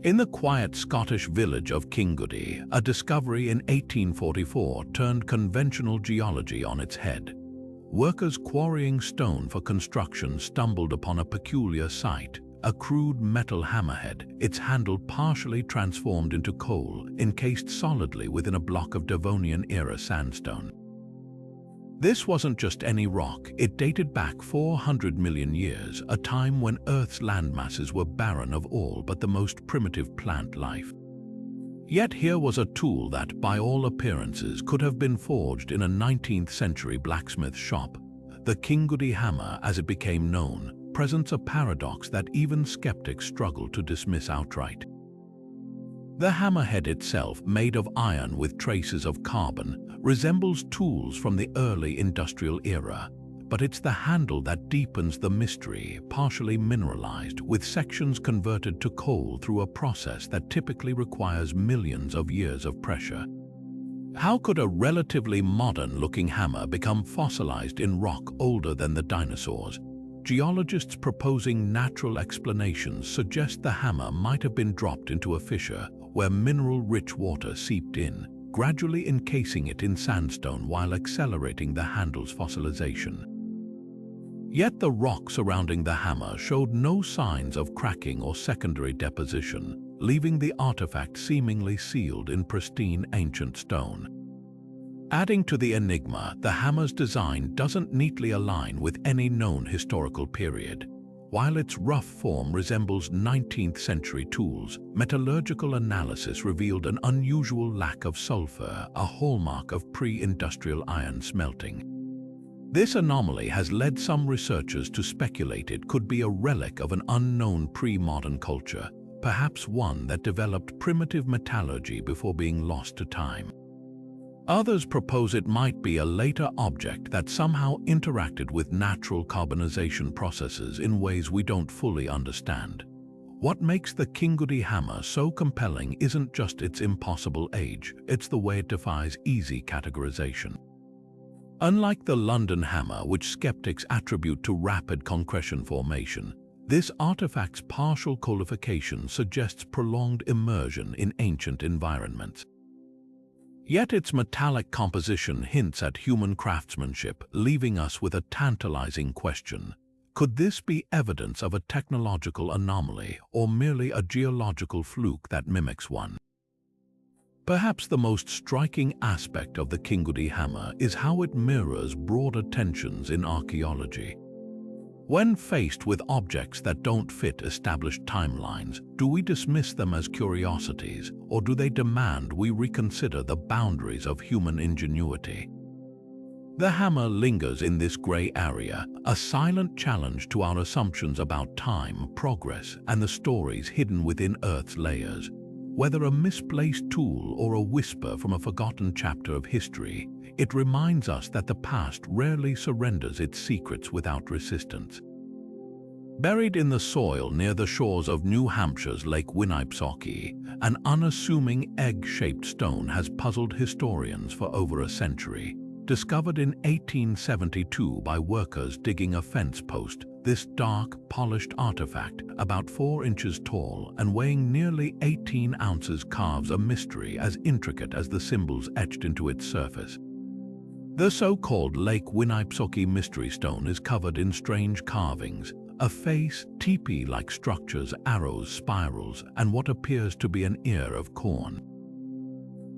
In the quiet Scottish village of Kingoody, a discovery in 1844 turned conventional geology on its head. Workers quarrying stone for construction stumbled upon a peculiar sight. A crude metal hammerhead, its handle partially transformed into coal, encased solidly within a block of Devonian-era sandstone. This wasn't just any rock, it dated back 400 million years, a time when Earth's landmasses were barren of all but the most primitive plant life. Yet here was a tool that, by all appearances, could have been forged in a 19th-century blacksmith shop. The Kingoody hammer, as it became known, presents a paradox that even skeptics struggle to dismiss outright. The hammerhead itself, made of iron with traces of carbon, resembles tools from the early industrial era, but it's the handle that deepens the mystery, partially mineralized, with sections converted to coal through a process that typically requires millions of years of pressure. How could a relatively modern-looking hammer become fossilized in rock older than the dinosaurs? Geologists proposing natural explanations suggest the hammer might have been dropped into a fissure where mineral-rich water seeped in, gradually encasing it in sandstone while accelerating the handle's fossilization. Yet the rock surrounding the hammer showed no signs of cracking or secondary deposition, leaving the artifact seemingly sealed in pristine ancient stone. Adding to the enigma, the hammer's design doesn't neatly align with any known historical period. While its rough form resembles 19th-century tools, metallurgical analysis revealed an unusual lack of sulfur, a hallmark of pre-industrial iron smelting. This anomaly has led some researchers to speculate it could be a relic of an unknown pre-modern culture, perhaps one that developed primitive metallurgy before being lost to time. Others propose it might be a later object that somehow interacted with natural carbonization processes in ways we don't fully understand. What makes the Kingoody hammer so compelling isn't just its impossible age, it's the way it defies easy categorization. Unlike the London hammer, which skeptics attribute to rapid concretion formation, this artifact's partial coalification suggests prolonged immersion in ancient environments. Yet its metallic composition hints at human craftsmanship, leaving us with a tantalizing question. Could this be evidence of a technological anomaly or merely a geological fluke that mimics one? Perhaps the most striking aspect of the Kingudi hammer is how it mirrors broader tensions in archaeology. When faced with objects that don't fit established timelines, do we dismiss them as curiosities, or do they demand we reconsider the boundaries of human ingenuity? The hammer lingers in this gray area, a silent challenge to our assumptions about time, progress, and the stories hidden within Earth's layers. Whether a misplaced tool or a whisper from a forgotten chapter of history, it reminds us that the past rarely surrenders its secrets without resistance. Buried in the soil near the shores of New Hampshire's Lake Winnipesaukee, an unassuming egg-shaped stone has puzzled historians for over a century. Discovered in 1872 by workers digging a fence post, this dark, polished artifact, about 4 inches tall and weighing nearly 18 ounces, carves a mystery as intricate as the symbols etched into its surface. The so-called Lake Winnipesaukee Mystery Stone is covered in strange carvings, a face, teepee-like structures, arrows, spirals, and what appears to be an ear of corn.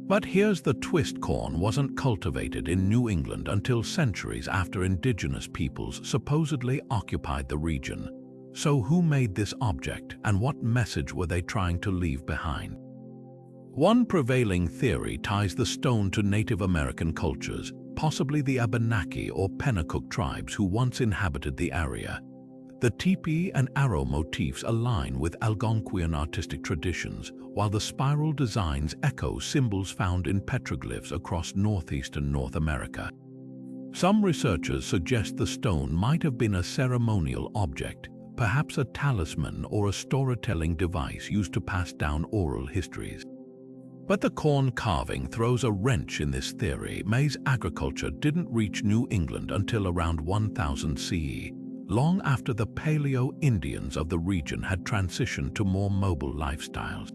But here's the twist: corn wasn't cultivated in New England until centuries after indigenous peoples supposedly occupied the region. So who made this object, and what message were they trying to leave behind? One prevailing theory ties the stone to Native American cultures, possibly the Abenaki or Pennacook tribes who once inhabited the area. The teepee and arrow motifs align with Algonquian artistic traditions, while the spiral designs echo symbols found in petroglyphs across northeastern North America. Some researchers suggest the stone might have been a ceremonial object, perhaps a talisman or a storytelling device used to pass down oral histories. But the corn carving throws a wrench in this theory. Maize agriculture didn't reach New England until around 1000 CE. Long after the Paleo-Indians of the region had transitioned to more mobile lifestyles.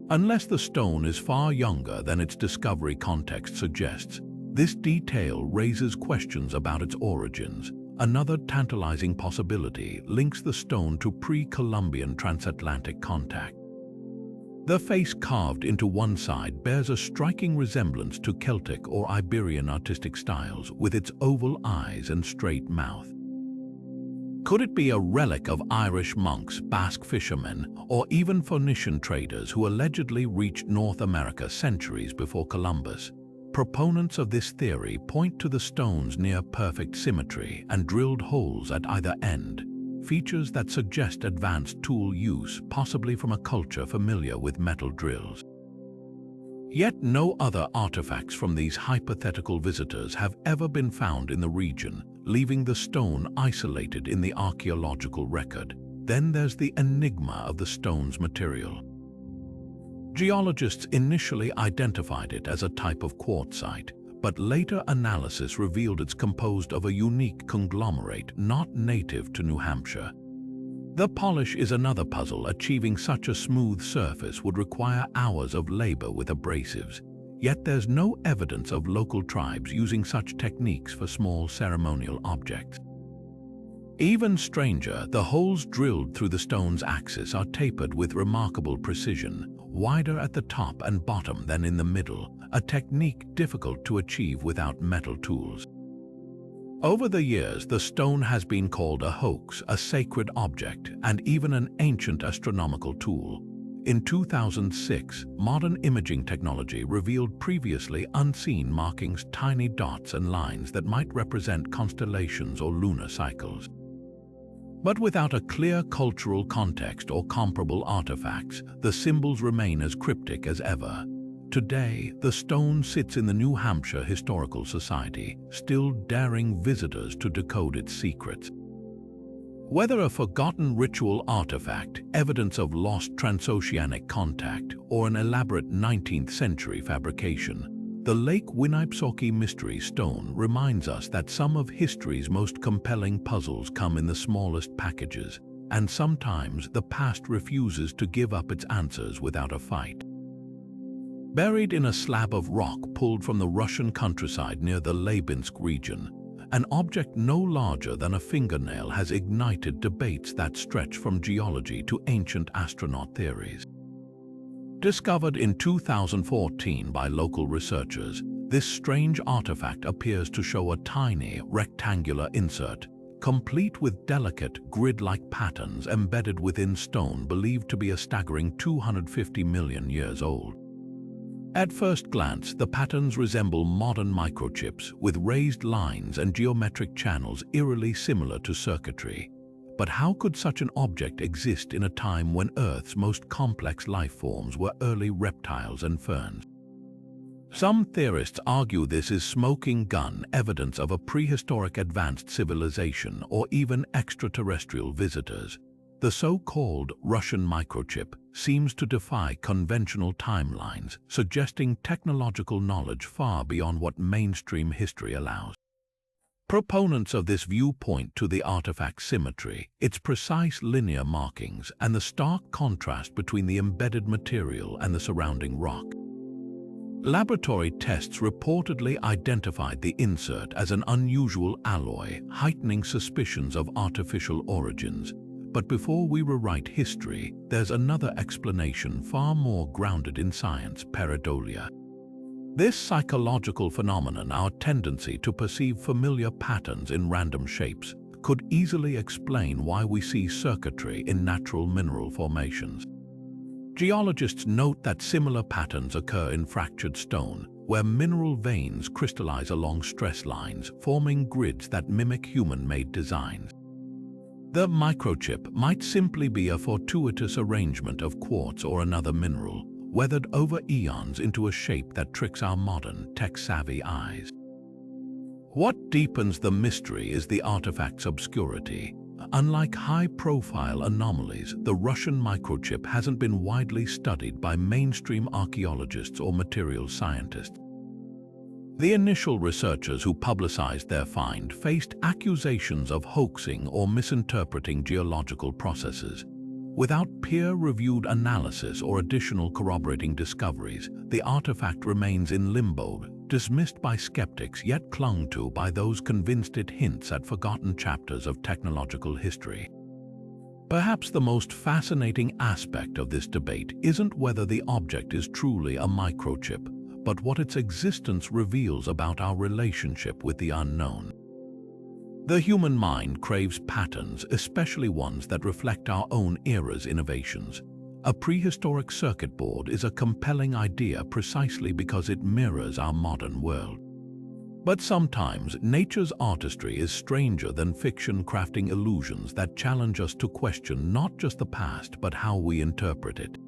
Unless the stone is far younger than its discovery context suggests, this detail raises questions about its origins. Another tantalizing possibility links the stone to pre-Columbian transatlantic contact. The face carved into one side bears a striking resemblance to Celtic or Iberian artistic styles, with its oval eyes and straight mouth. Could it be a relic of Irish monks, Basque fishermen, or even Phoenician traders who allegedly reached North America centuries before Columbus? Proponents of this theory point to the stone's near-perfect symmetry and drilled holes at either end, features that suggest advanced tool use, possibly from a culture familiar with metal drills. Yet no other artifacts from these hypothetical visitors have ever been found in the region, leaving the stone isolated in the archaeological record. Then there's the enigma of the stone's material. Geologists initially identified it as a type of quartzite, but later analysis revealed it's composed of a unique conglomerate not native to New Hampshire. The polish is another puzzle. Achieving such a smooth surface would require hours of labor with abrasives, yet there's no evidence of local tribes using such techniques for small ceremonial objects. Even stranger, the holes drilled through the stone's axis are tapered with remarkable precision, wider at the top and bottom than in the middle, a technique difficult to achieve without metal tools. Over the years, the stone has been called a hoax, a sacred object, and even an ancient astronomical tool. In 2006, modern imaging technology revealed previously unseen markings, tiny dots and lines that might represent constellations or lunar cycles. But without a clear cultural context or comparable artifacts, the symbols remain as cryptic as ever. Today, the stone sits in the New Hampshire Historical Society, still daring visitors to decode its secrets. Whether a forgotten ritual artifact, evidence of lost transoceanic contact, or an elaborate 19th century fabrication, the Lake Winnipesaukee Mystery Stone reminds us that some of history's most compelling puzzles come in the smallest packages, and sometimes the past refuses to give up its answers without a fight. Buried in a slab of rock pulled from the Russian countryside near the Labinsk region, An object no larger than a fingernail has ignited debates that stretch from geology to ancient astronaut theories. Discovered in 2014 by local researchers, this strange artifact appears to show a tiny, rectangular insert, complete with delicate, grid-like patterns embedded within stone believed to be a staggering 250 million years old. At first glance, the patterns resemble modern microchips with raised lines and geometric channels eerily similar to circuitry. But how could such an object exist in a time when Earth's most complex life forms were early reptiles and ferns? Some theorists argue this is smoking gun evidence of a prehistoric advanced civilization or even extraterrestrial visitors. The so-called Russian microchip seems to defy conventional timelines, suggesting technological knowledge far beyond what mainstream history allows. Proponents of this view point to the artifact's symmetry, its precise linear markings, and the stark contrast between the embedded material and the surrounding rock. Laboratory tests reportedly identified the insert as an unusual alloy, heightening suspicions of artificial origins. But before we rewrite history, there's another explanation far more grounded in science: pareidolia. This psychological phenomenon, our tendency to perceive familiar patterns in random shapes, could easily explain why we see circuitry in natural mineral formations. Geologists note that similar patterns occur in fractured stone, where mineral veins crystallize along stress lines, forming grids that mimic human-made designs. The microchip might simply be a fortuitous arrangement of quartz or another mineral, weathered over eons into a shape that tricks our modern, tech-savvy eyes. What deepens the mystery is the artifact's obscurity. Unlike high-profile anomalies, the Russian microchip hasn't been widely studied by mainstream archaeologists or materials scientists. The initial researchers who publicized their find faced accusations of hoaxing or misinterpreting geological processes. Without peer-reviewed analysis or additional corroborating discoveries, the artifact remains in limbo, dismissed by skeptics yet clung to by those convinced it hints at forgotten chapters of technological history. Perhaps the most fascinating aspect of this debate isn't whether the object is truly a microchip, but what its existence reveals about our relationship with the unknown. The human mind craves patterns, especially ones that reflect our own era's innovations. A prehistoric circuit board is a compelling idea precisely because it mirrors our modern world. But sometimes nature's artistry is stranger than fiction, crafting illusions that challenge us to question not just the past but how we interpret it.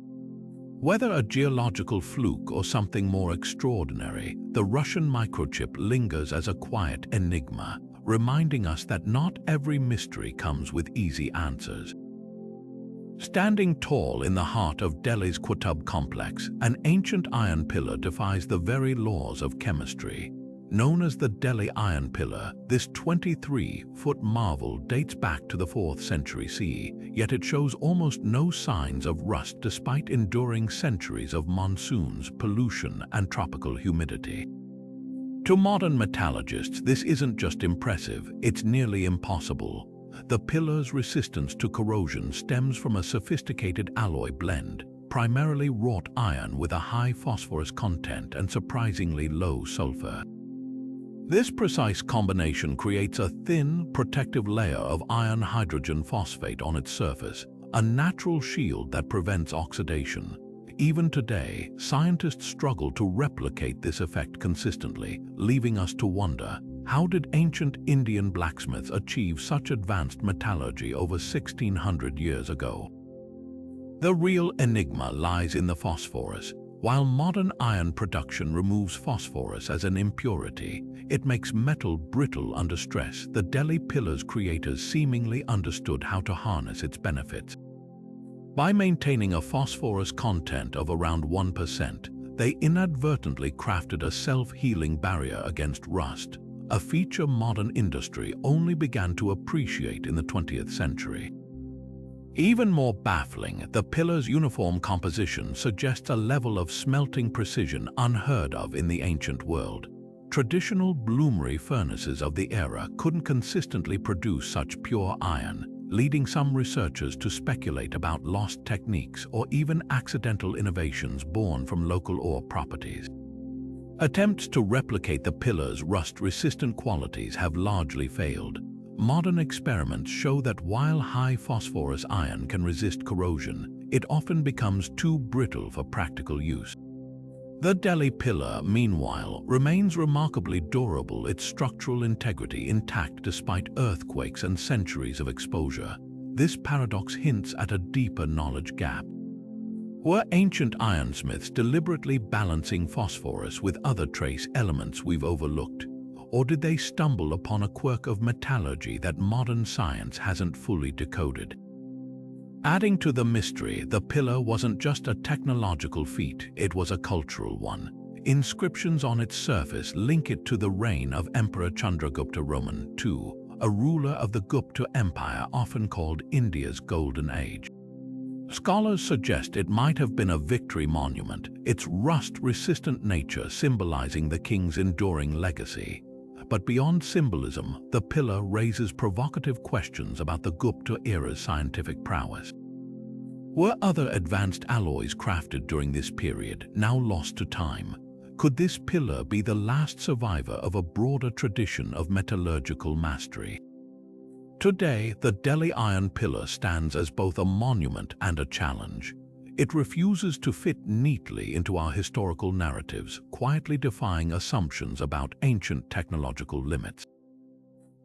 Whether a geological fluke or something more extraordinary, the Russian microchip lingers as a quiet enigma, reminding us that not every mystery comes with easy answers. Standing tall in the heart of Delhi's Qutb complex, an ancient iron pillar defies the very laws of chemistry. Known as the Delhi Iron Pillar, this 23-foot marvel dates back to the 4th century CE, yet it shows almost no signs of rust despite enduring centuries of monsoons, pollution, and tropical humidity. To modern metallurgists, this isn't just impressive, it's nearly impossible. The pillar's resistance to corrosion stems from a sophisticated alloy blend, primarily wrought iron with a high phosphorus content and surprisingly low sulfur. This precise combination creates a thin, protective layer of iron-hydrogen phosphate on its surface, a natural shield that prevents oxidation. Even today, scientists struggle to replicate this effect consistently, leaving us to wonder, how did ancient Indian blacksmiths achieve such advanced metallurgy over 1600 years ago? The real enigma lies in the phosphorus. While modern iron production removes phosphorus as an impurity, it makes metal brittle under stress. The Delhi Pillar's creators seemingly understood how to harness its benefits. By maintaining a phosphorus content of around 1%, they inadvertently crafted a self-healing barrier against rust, a feature modern industry only began to appreciate in the 20th century. Even more baffling, the pillar's uniform composition suggests a level of smelting precision unheard of in the ancient world. Traditional bloomery furnaces of the era couldn't consistently produce such pure iron, leading some researchers to speculate about lost techniques or even accidental innovations born from local ore properties. Attempts to replicate the pillar's rust-resistant qualities have largely failed. Modern experiments show that while high phosphorus iron can resist corrosion, it often becomes too brittle for practical use. The Delhi pillar, meanwhile, remains remarkably durable, its structural integrity intact despite earthquakes and centuries of exposure. This paradox hints at a deeper knowledge gap. Were ancient ironsmiths deliberately balancing phosphorus with other trace elements we've overlooked? Or did they stumble upon a quirk of metallurgy that modern science hasn't fully decoded? Adding to the mystery, the pillar wasn't just a technological feat, it was a cultural one. Inscriptions on its surface link it to the reign of Emperor Chandragupta II, a ruler of the Gupta Empire often called India's Golden Age. Scholars suggest it might have been a victory monument, its rust-resistant nature symbolizing the king's enduring legacy. But beyond symbolism, the pillar raises provocative questions about the Gupta era's scientific prowess. Were other advanced alloys crafted during this period, now lost to time? Could this pillar be the last survivor of a broader tradition of metallurgical mastery? Today, the Delhi Iron Pillar stands as both a monument and a challenge. It refuses to fit neatly into our historical narratives, quietly defying assumptions about ancient technological limits.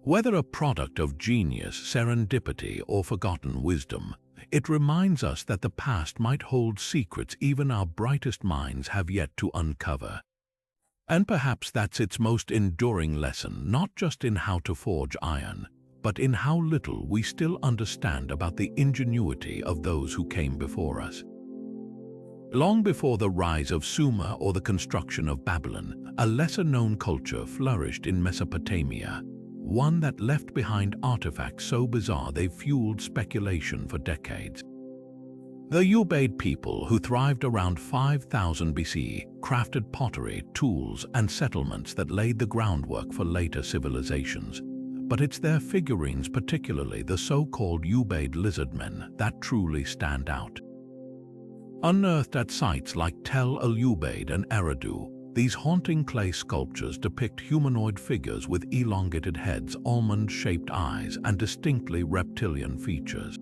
Whether a product of genius, serendipity, or forgotten wisdom, it reminds us that the past might hold secrets even our brightest minds have yet to uncover. And perhaps that's its most enduring lesson, not just in how to forge iron, but in how little we still understand about the ingenuity of those who came before us. Long before the rise of Sumer or the construction of Babylon, a lesser-known culture flourished in Mesopotamia, one that left behind artifacts so bizarre they fueled speculation for decades. The Ubaid people, who thrived around 5000 BC, crafted pottery, tools, and settlements that laid the groundwork for later civilizations. But it's their figurines, particularly the so-called Ubaid lizardmen, that truly stand out. Unearthed at sites like Tel el-Ubaid and Eridu, these haunting clay sculptures depict humanoid figures with elongated heads, almond-shaped eyes, and distinctly reptilian features.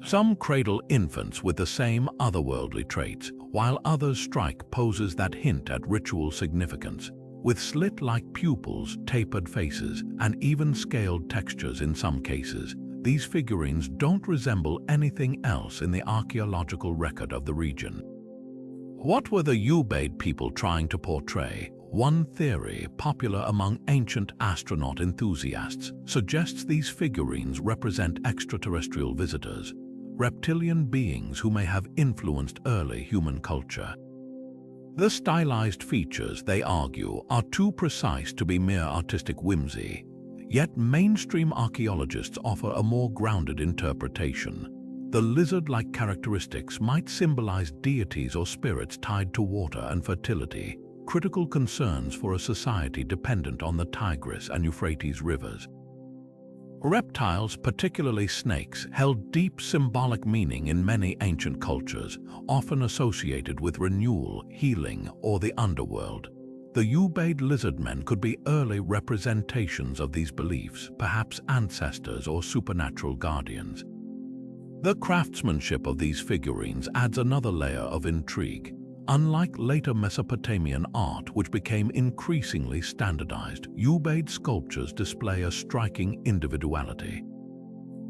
Some cradle infants with the same otherworldly traits, while others strike poses that hint at ritual significance, with slit-like pupils, tapered faces, and even scaled textures in some cases. These figurines don't resemble anything else in the archaeological record of the region. What were the Ubaid people trying to portray? One theory, popular among ancient astronaut enthusiasts, suggests these figurines represent extraterrestrial visitors, reptilian beings who may have influenced early human culture. The stylized features, they argue, are too precise to be mere artistic whimsy. Yet mainstream archaeologists offer a more grounded interpretation. The lizard-like characteristics might symbolize deities or spirits tied to water and fertility, critical concerns for a society dependent on the Tigris and Euphrates rivers. Reptiles, particularly snakes, held deep symbolic meaning in many ancient cultures, often associated with renewal, healing, or the underworld. The Ubaid lizardmen could be early representations of these beliefs, perhaps ancestors or supernatural guardians. The craftsmanship of these figurines adds another layer of intrigue. Unlike later Mesopotamian art, which became increasingly standardized, Ubaid sculptures display a striking individuality.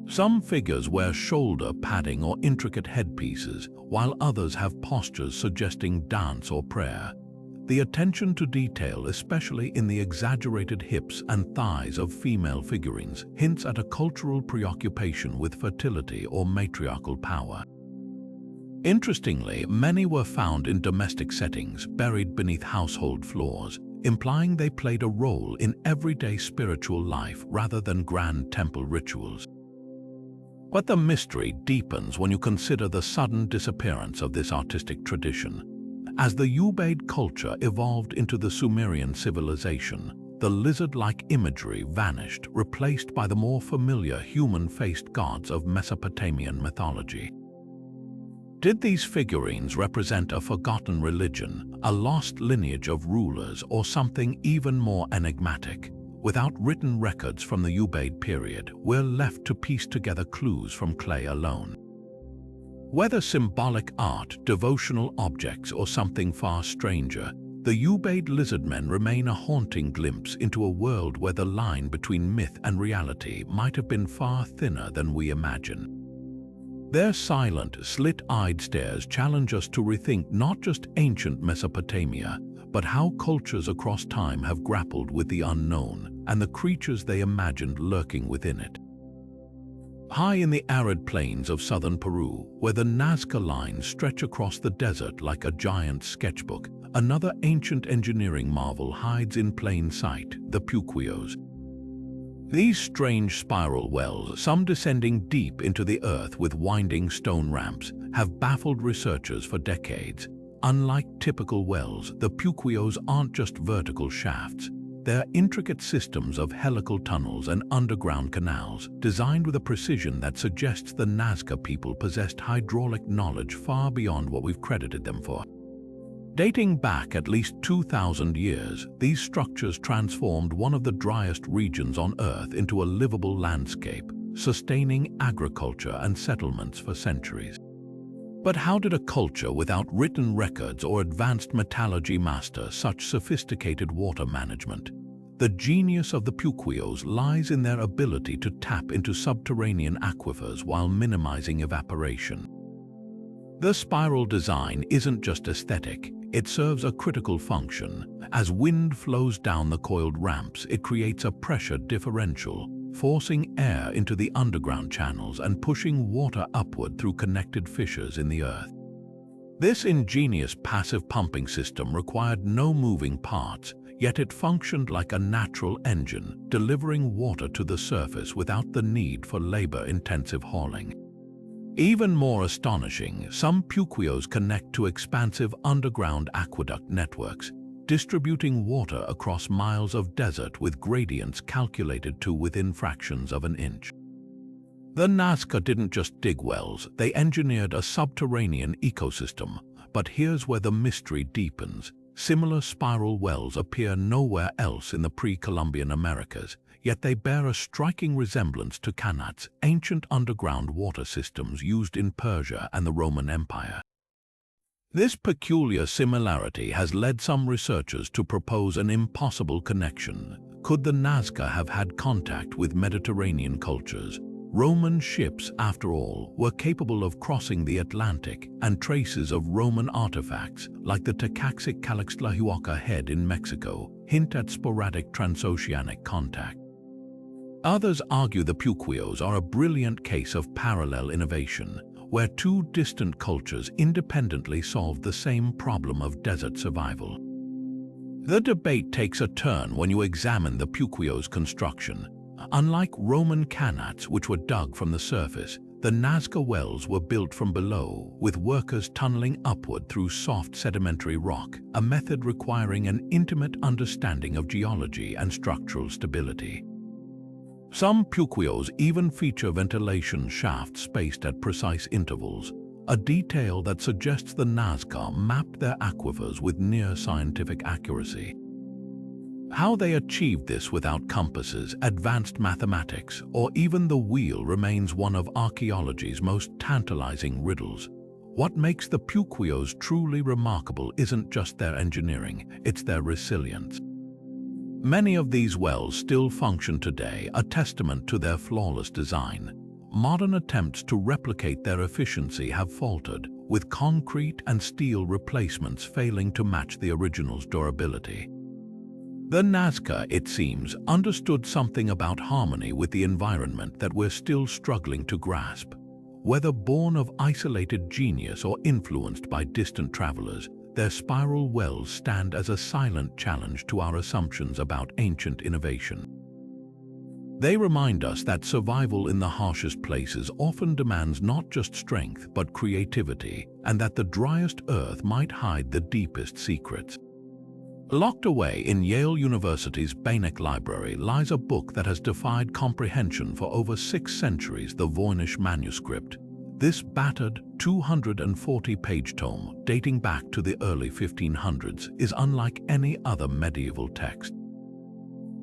Some figures wear shoulder padding or intricate headpieces, while others have postures suggesting dance or prayer. The attention to detail, especially in the exaggerated hips and thighs of female figurines, hints at a cultural preoccupation with fertility or matriarchal power. Interestingly, many were found in domestic settings, buried beneath household floors, implying they played a role in everyday spiritual life rather than grand temple rituals. But the mystery deepens when you consider the sudden disappearance of this artistic tradition. As the Ubaid culture evolved into the Sumerian civilization, the lizard-like imagery vanished, replaced by the more familiar human-faced gods of Mesopotamian mythology. Did these figurines represent a forgotten religion, a lost lineage of rulers, or something even more enigmatic? Without written records from the Ubaid period, we're left to piece together clues from clay alone. Whether symbolic art, devotional objects, or something far stranger, the Ubaid lizardmen remain a haunting glimpse into a world where the line between myth and reality might have been far thinner than we imagine. Their silent, slit-eyed stares challenge us to rethink not just ancient Mesopotamia, but how cultures across time have grappled with the unknown and the creatures they imagined lurking within it. High in the arid plains of southern Peru, where the Nazca lines stretch across the desert like a giant sketchbook, another ancient engineering marvel hides in plain sight: the puquios. These strange spiral wells, some descending deep into the earth with winding stone ramps, have baffled researchers for decades. Unlike typical wells, the puquios aren't just vertical shafts. They're intricate systems of helical tunnels and underground canals, designed with a precision that suggests the Nazca people possessed hydraulic knowledge far beyond what we've credited them for. Dating back at least 2,000 years, these structures transformed one of the driest regions on Earth into a livable landscape, sustaining agriculture and settlements for centuries. But how did a culture without written records or advanced metallurgy master such sophisticated water management? The genius of the puquios lies in their ability to tap into subterranean aquifers while minimizing evaporation. The spiral design isn't just aesthetic, it serves a critical function. As wind flows down the coiled ramps, it creates a pressure differential, forcing air into the underground channels and pushing water upward through connected fissures in the earth. This ingenious passive pumping system required no moving parts, yet it functioned like a natural engine, delivering water to the surface without the need for labor-intensive hauling. Even more astonishing, some puquios connect to expansive underground aqueduct networks, distributing water across miles of desert with gradients calculated to within fractions of an inch. The Nazca didn't just dig wells, they engineered a subterranean ecosystem. But here's where the mystery deepens. Similar spiral wells appear nowhere else in the pre-Columbian Americas, yet they bear a striking resemblance to qanats, ancient underground water systems used in Persia and the Roman Empire. This peculiar similarity has led some researchers to propose an impossible connection. Could the Nazca have had contact with Mediterranean cultures? Roman ships, after all, were capable of crossing the Atlantic, and traces of Roman artifacts, like the Tecaxic Calixtlahuaca head in Mexico, hint at sporadic transoceanic contact. Others argue the puquios are a brilliant case of parallel innovation, where two distant cultures independently solved the same problem of desert survival. The debate takes a turn when you examine the puquios' construction. Unlike Roman qanats, which were dug from the surface, the Nazca wells were built from below, with workers tunneling upward through soft sedimentary rock, a method requiring an intimate understanding of geology and structural stability. Some puquios even feature ventilation shafts spaced at precise intervals, a detail that suggests the Nazca mapped their aquifers with near-scientific accuracy. How they achieved this without compasses, advanced mathematics, or even the wheel remains one of archaeology's most tantalizing riddles. What makes the puquios truly remarkable isn't just their engineering, it's their resilience. Many of these wells still function today, a testament to their flawless design. Modern attempts to replicate their efficiency have faltered, with concrete and steel replacements failing to match the original's durability. The Nazca, it seems, understood something about harmony with the environment that we're still struggling to grasp. Whether born of isolated genius or influenced by distant travelers, their spiral wells stand as a silent challenge to our assumptions about ancient innovation. They remind us that survival in the harshest places often demands not just strength but creativity, and that the driest earth might hide the deepest secrets. Locked away in Yale University's Beinecke Library lies a book that has defied comprehension for over 6 centuries, the Voynich manuscript. This battered 240-page tome, dating back to the early 1500s, is unlike any other medieval text.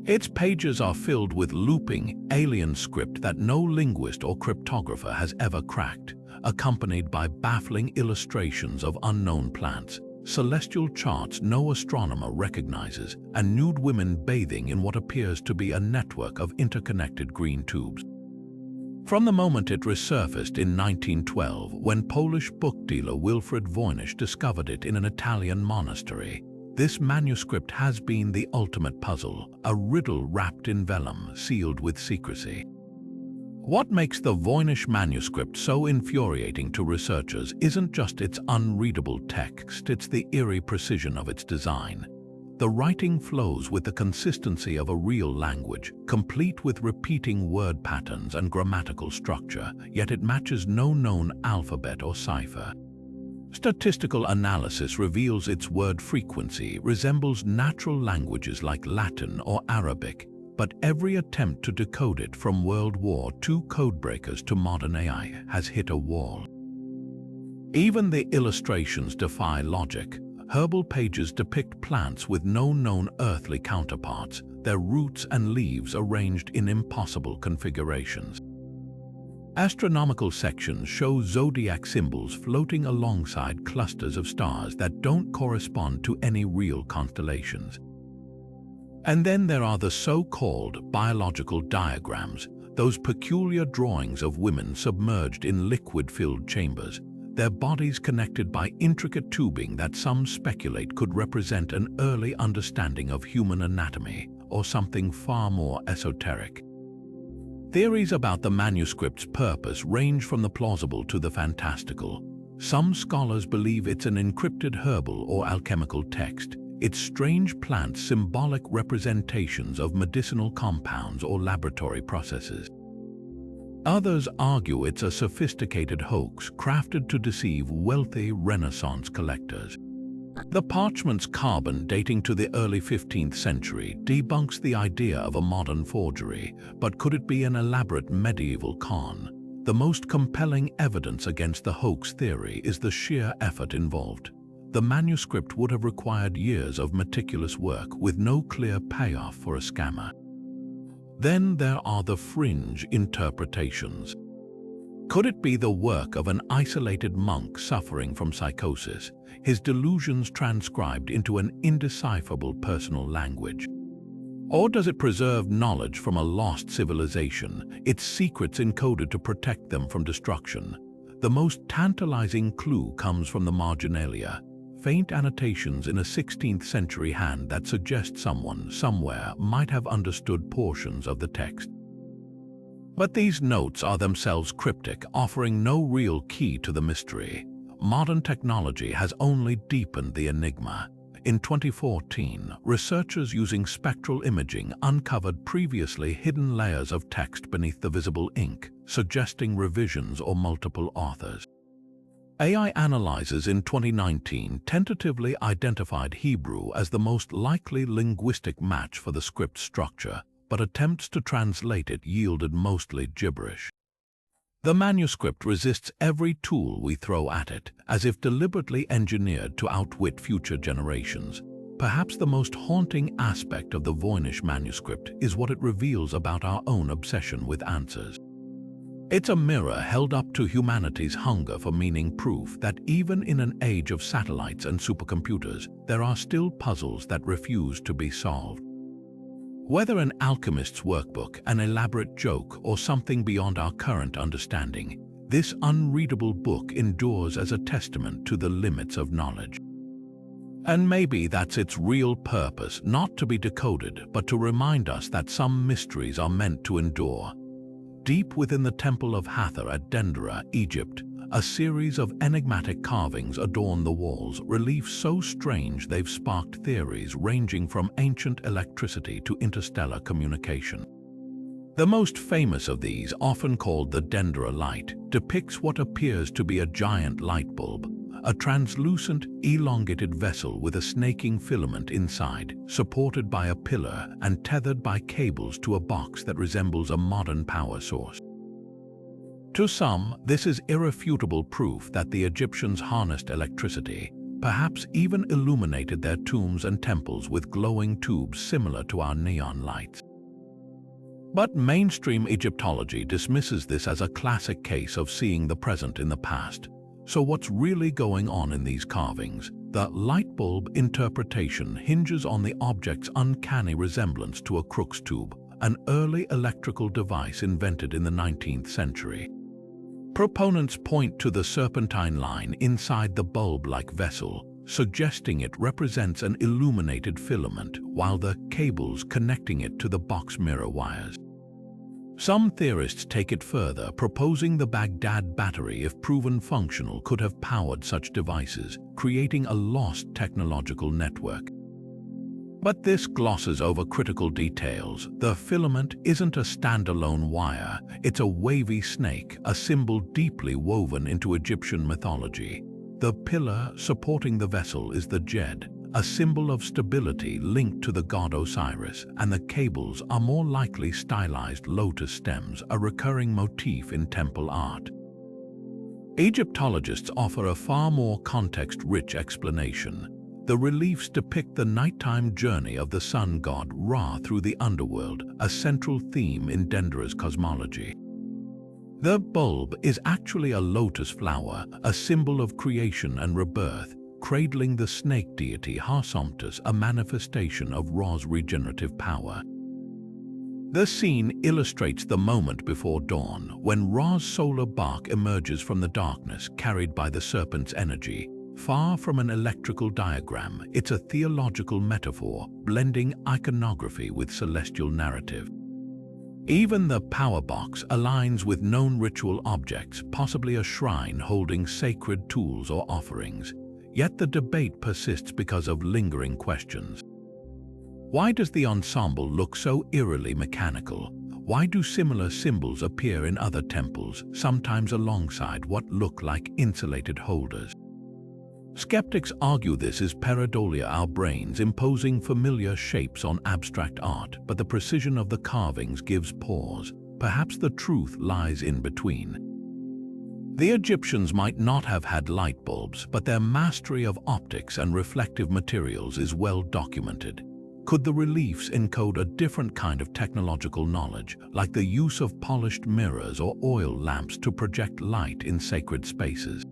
Its pages are filled with looping, alien script that no linguist or cryptographer has ever cracked, accompanied by baffling illustrations of unknown plants, celestial charts no astronomer recognizes, and nude women bathing in what appears to be a network of interconnected green tubes. From the moment it resurfaced in 1912, when Polish book dealer Wilfrid Voynich discovered it in an Italian monastery, this manuscript has been the ultimate puzzle, a riddle wrapped in vellum, sealed with secrecy. What makes the Voynich manuscript so infuriating to researchers isn't just its unreadable text, it's the eerie precision of its design. The writing flows with the consistency of a real language, complete with repeating word patterns and grammatical structure, yet it matches no known alphabet or cipher. Statistical analysis reveals its word frequency resembles natural languages like Latin or Arabic, but every attempt to decode it, from World War II codebreakers to modern AI, has hit a wall. Even the illustrations defy logic. Herbal pages depict plants with no known earthly counterparts, their roots and leaves arranged in impossible configurations. Astronomical sections show zodiac symbols floating alongside clusters of stars that don't correspond to any real constellations. And then there are the so-called biological diagrams, those peculiar drawings of women submerged in liquid-filled chambers, their bodies connected by intricate tubing that some speculate could represent an early understanding of human anatomy or something far more esoteric. Theories about the manuscript's purpose range from the plausible to the fantastical. Some scholars believe it's an encrypted herbal or alchemical text, its strange plants symbolic representations of medicinal compounds or laboratory processes. Others argue it's a sophisticated hoax crafted to deceive wealthy Renaissance collectors. The parchment's carbon, dating to the early 15th century, debunks the idea of a modern forgery, but could it be an elaborate medieval con? The most compelling evidence against the hoax theory is the sheer effort involved. The manuscript would have required years of meticulous work with no clear payoff for a scammer. Then there are the fringe interpretations. Could it be the work of an isolated monk suffering from psychosis, his delusions transcribed into an indecipherable personal language? Or does it preserve knowledge from a lost civilization, its secrets encoded to protect them from destruction? The most tantalizing clue comes from the marginalia, faint annotations in a 16th century hand that suggest someone, somewhere, might have understood portions of the text. But these notes are themselves cryptic, offering no real key to the mystery. Modern technology has only deepened the enigma. In 2014, researchers using spectral imaging uncovered previously hidden layers of text beneath the visible ink, suggesting revisions or multiple authors. AI analyzers in 2019 tentatively identified Hebrew as the most likely linguistic match for the script structure, but attempts to translate it yielded mostly gibberish. The manuscript resists every tool we throw at it, as if deliberately engineered to outwit future generations. Perhaps the most haunting aspect of the Voynich manuscript is what it reveals about our own obsession with answers. It's a mirror held up to humanity's hunger for meaning, proof that even in an age of satellites and supercomputers, there are still puzzles that refuse to be solved. Whether an alchemist's workbook, an elaborate joke, or something beyond our current understanding, this unreadable book endures as a testament to the limits of knowledge. And maybe that's its real purpose, not to be decoded, but to remind us that some mysteries are meant to endure. Deep within the Temple of Hathor at Dendera, Egypt, a series of enigmatic carvings adorn the walls, reliefs so strange they've sparked theories ranging from ancient electricity to interstellar communication. The most famous of these, often called the dendrolite, depicts what appears to be a giant light bulb, a translucent, elongated vessel with a snaking filament inside, supported by a pillar and tethered by cables to a box that resembles a modern power source. To some, this is irrefutable proof that the Egyptians harnessed electricity, perhaps even illuminated their tombs and temples with glowing tubes similar to our neon lights. But mainstream Egyptology dismisses this as a classic case of seeing the present in the past. So what's really going on in these carvings? The light bulb interpretation hinges on the object's uncanny resemblance to a Crookes tube, an early electrical device invented in the 19th century. Proponents point to the serpentine line inside the bulb-like vessel, suggesting it represents an illuminated filament, while the cables connecting it to the box mirror wires. Some theorists take it further, proposing the Baghdad Battery, if proven functional, could have powered such devices, creating a lost technological network. But this glosses over critical details. The filament isn't a standalone wire, it's a wavy snake, a symbol deeply woven into Egyptian mythology. The pillar supporting the vessel is the jed, a symbol of stability linked to the god Osiris, and the cables are more likely stylized lotus stems, a recurring motif in temple art. Egyptologists offer a far more context-rich explanation. The reliefs depict the nighttime journey of the sun god Ra through the underworld, a central theme in Dendra's cosmology. The bulb is actually a lotus flower, a symbol of creation and rebirth, cradling the snake deity Harsomptus, a manifestation of Ra's regenerative power. The scene illustrates the moment before dawn, when Ra's solar bark emerges from the darkness carried by the serpent's energy. Far from an electrical diagram, it's a theological metaphor, blending iconography with celestial narrative. Even the power box aligns with known ritual objects, possibly a shrine holding sacred tools or offerings. Yet the debate persists because of lingering questions. Why does the ensemble look so eerily mechanical? Why do similar symbols appear in other temples, sometimes alongside what look like insulated holders? Skeptics argue this is pareidolia, our brains imposing familiar shapes on abstract art, but the precision of the carvings gives pause. Perhaps the truth lies in between. The Egyptians might not have had light bulbs, but their mastery of optics and reflective materials is well documented. Could the reliefs encode a different kind of technological knowledge, like the use of polished mirrors or oil lamps to project light in sacred spaces?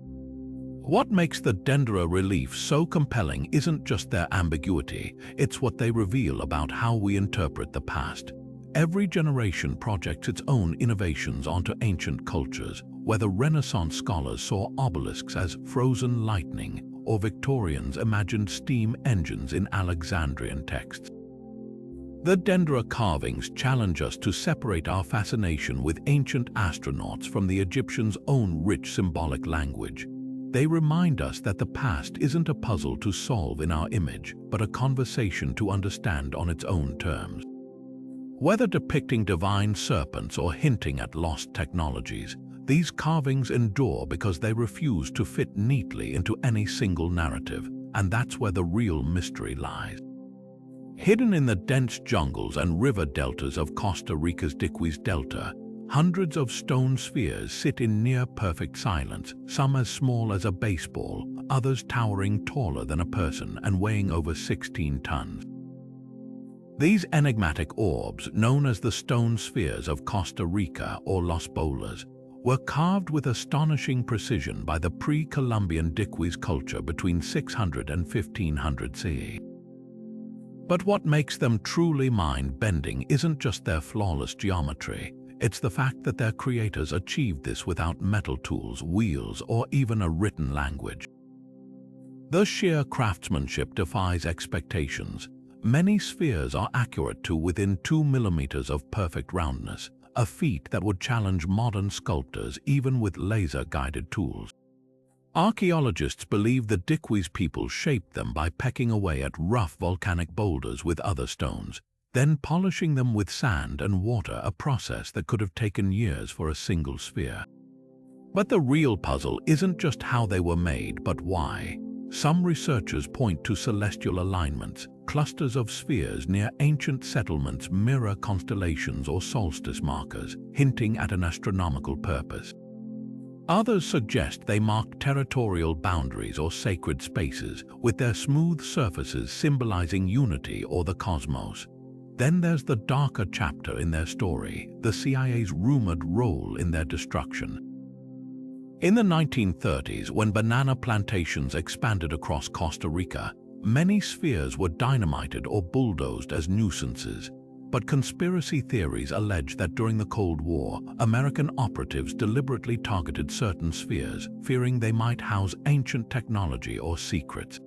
What makes the Dendra reliefs so compelling isn't just their ambiguity, it's what they reveal about how we interpret the past. Every generation projects its own innovations onto ancient cultures, whether Renaissance scholars saw obelisks as frozen lightning, or Victorians imagined steam engines in Alexandrian texts. The Dendra carvings challenge us to separate our fascination with ancient astronauts from the Egyptians' own rich symbolic language. They remind us that the past isn't a puzzle to solve in our image, but a conversation to understand on its own terms. Whether depicting divine serpents or hinting at lost technologies, these carvings endure because they refuse to fit neatly into any single narrative, and that's where the real mystery lies. Hidden in the dense jungles and river deltas of Costa Rica's Decoded Delta, hundreds of stone spheres sit in near-perfect silence, some as small as a baseball, others towering taller than a person and weighing over 16 tons. These enigmatic orbs, known as the stone spheres of Costa Rica or Los Bolas, were carved with astonishing precision by the pre-Columbian Decoded culture between 600 and 1500 CE. But what makes them truly mind-bending isn't just their flawless geometry. It's the fact that their creators achieved this without metal tools, wheels, or even a written language. The sheer craftsmanship defies expectations. Many spheres are accurate to within 2 millimeters of perfect roundness, a feat that would challenge modern sculptors even with laser-guided tools. Archaeologists believe the Decoded people shaped them by pecking away at rough volcanic boulders with other stones. then polishing them with sand and water, a process that could have taken years for a single sphere. But the real puzzle isn't just how they were made, but why. Some researchers point to celestial alignments. Clusters of spheres near ancient settlements mirror constellations or solstice markers, hinting at an astronomical purpose. Others suggest they mark territorial boundaries or sacred spaces, with their smooth surfaces symbolizing unity or the cosmos. Then there's the darker chapter in their story, the CIA's rumored role in their destruction. In the 1930s, when banana plantations expanded across Costa Rica, many spheres were dynamited or bulldozed as nuisances. But conspiracy theories allege that during the Cold War, American operatives deliberately targeted certain spheres, fearing they might house ancient technology or secrets.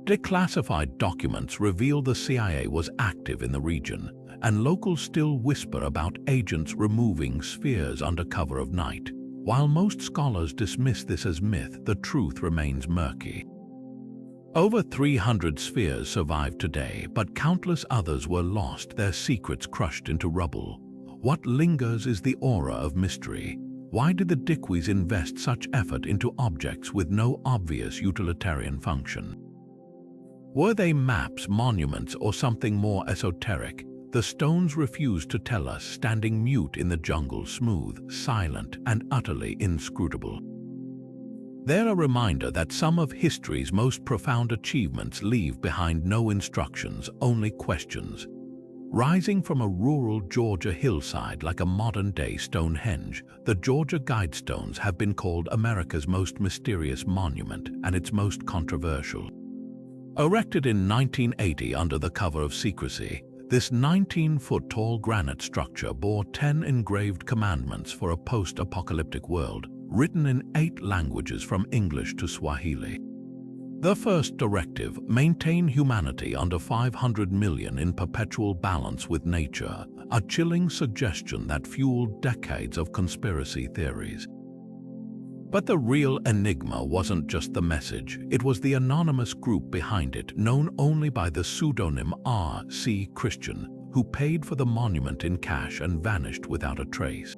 Declassified documents reveal the CIA was active in the region, and locals still whisper about agents removing spheres under cover of night. While most scholars dismiss this as myth, the truth remains murky. Over 300 spheres survive today, but countless others were lost, their secrets crushed into rubble. What lingers is the aura of mystery. Why did the Decwees invest such effort into objects with no obvious utilitarian function? Were they maps, monuments, or something more esoteric? The stones refused to tell us, standing mute in the jungle, smooth, silent, and utterly inscrutable. They're a reminder that some of history's most profound achievements leave behind no instructions, only questions. Rising from a rural Georgia hillside like a modern-day Stonehenge, the Georgia Guidestones have been called America's most mysterious monument and its most controversial. Erected in 1980 under the cover of secrecy, this 19-foot-tall granite structure bore 10 engraved commandments for a post-apocalyptic world, written in 8 languages from English to Swahili. The first directive, maintain humanity under 500 million in perpetual balance with nature, a chilling suggestion that fueled decades of conspiracy theories. But the real enigma wasn't just the message, it was the anonymous group behind it, known only by the pseudonym R.C. Christian, who paid for the monument in cash and vanished without a trace.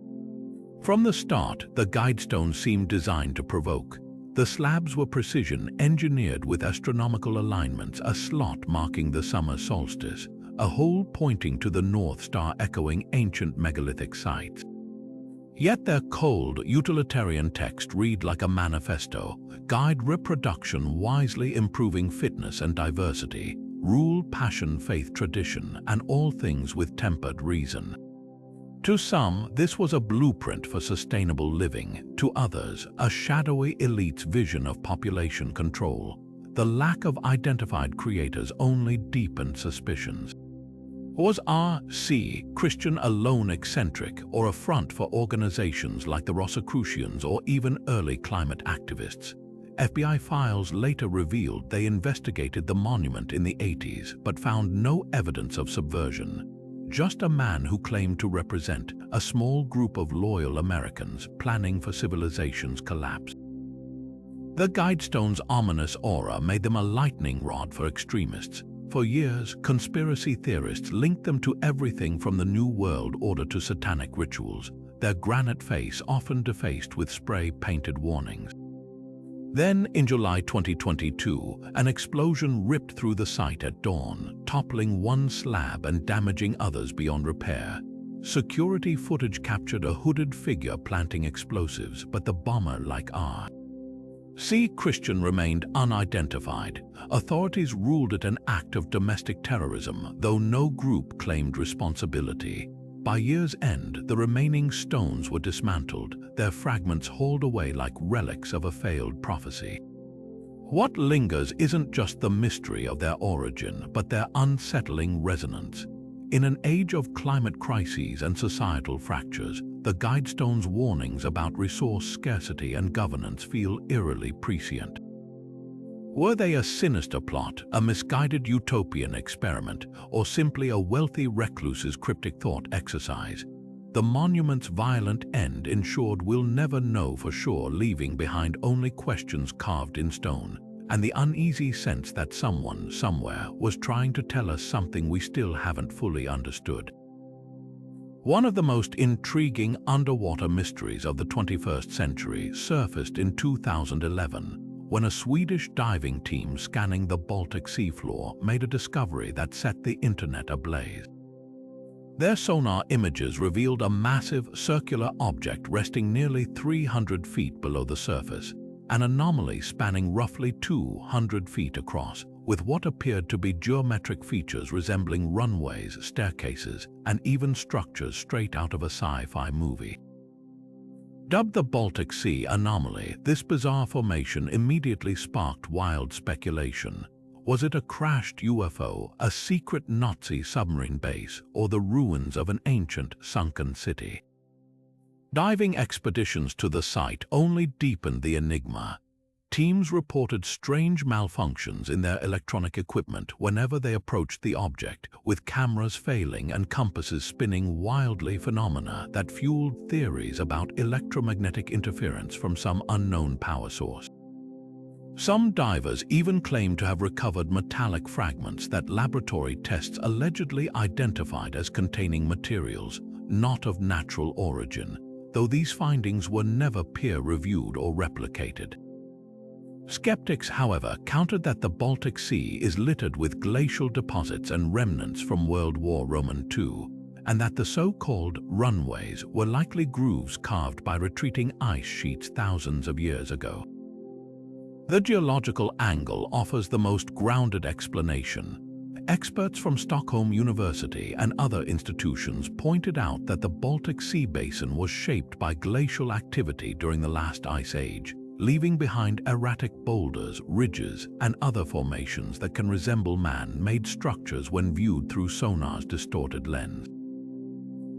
From the start, the Guidestones seemed designed to provoke. The slabs were precision-engineered with astronomical alignments, a slot marking the summer solstice, a hole pointing to the North Star echoing ancient megalithic sites. Yet their cold, utilitarian text read like a manifesto: guide reproduction, wisely improving fitness and diversity, rule passion, faith, tradition, and all things with tempered reason. To some, this was a blueprint for sustainable living. To others, a shadowy elite's vision of population control. The lack of identified creators only deepened suspicions. Was R.C. Christian a lone eccentric or a front for organizations like the Rosicrucians or even early climate activists? FBI files later revealed they investigated the monument in the 80s but found no evidence of subversion. Just a man who claimed to represent a small group of loyal Americans planning for civilization's collapse. The Guidestones' ominous aura made them a lightning rod for extremists. For years, conspiracy theorists linked them to everything from the New World Order to satanic rituals, their granite face often defaced with spray-painted warnings. Then, in July 2022, an explosion ripped through the site at dawn, toppling one slab and damaging others beyond repair. Security footage captured a hooded figure planting explosives, but the bomber, like R.C. Christian, remained unidentified. Authorities ruled it an act of domestic terrorism, though no group claimed responsibility. By year's end, the remaining stones were dismantled, their fragments hauled away like relics of a failed prophecy. What lingers isn't just the mystery of their origin, but their unsettling resonance. In an age of climate crises and societal fractures, the Guidestones' warnings about resource scarcity and governance feel eerily prescient. Were they a sinister plot, a misguided utopian experiment, or simply a wealthy recluse's cryptic thought exercise? The monument's violent end ensured we'll never know for sure, leaving behind only questions carved in stone. and the uneasy sense that someone, somewhere, was trying to tell us something we still haven't fully understood. One of the most intriguing underwater mysteries of the 21st century surfaced in 2011 when a Swedish diving team scanning the Baltic seafloor made a discovery that set the internet ablaze. Their sonar images revealed a massive circular object resting nearly 300 feet below the surface, an anomaly spanning roughly 200 feet across, with what appeared to be geometric features resembling runways, staircases, and even structures straight out of a sci-fi movie. Dubbed the Baltic Sea Anomaly, this bizarre formation immediately sparked wild speculation. Was it a crashed UFO, a secret Nazi submarine base, or the ruins of an ancient, sunken city? Diving expeditions to the site only deepened the enigma. Teams reported strange malfunctions in their electronic equipment whenever they approached the object, with cameras failing and compasses spinning wildly, phenomena that fueled theories about electromagnetic interference from some unknown power source. Some divers even claimed to have recovered metallic fragments that laboratory tests allegedly identified as containing materials not of natural origin, though these findings were never peer-reviewed or replicated. Skeptics, however, countered that the Baltic Sea is littered with glacial deposits and remnants from World War II, and that the so-called runways were likely grooves carved by retreating ice sheets thousands of years ago. The geological angle offers the most grounded explanation. Experts from Stockholm University and other institutions pointed out that the Baltic Sea basin was shaped by glacial activity during the last ice age, leaving behind erratic boulders, ridges, and other formations that can resemble man-made structures when viewed through sonar's distorted lens.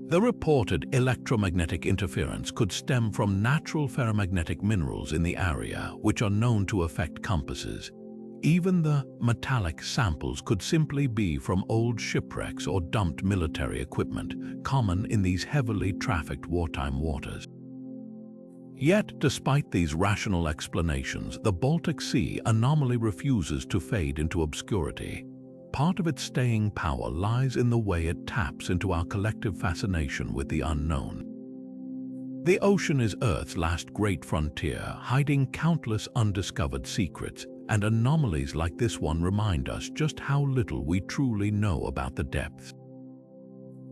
The reported electromagnetic interference could stem from natural ferromagnetic minerals in the area, which are known to affect compasses. Even the metallic samples could simply be from old shipwrecks or dumped military equipment, common in these heavily trafficked wartime waters. Yet, despite these rational explanations, the Baltic Sea anomaly refuses to fade into obscurity. Part of its staying power lies in the way it taps into our collective fascination with the unknown. The ocean is Earth's last great frontier, hiding countless undiscovered secrets, and anomalies like this one remind us just how little we truly know about the depths.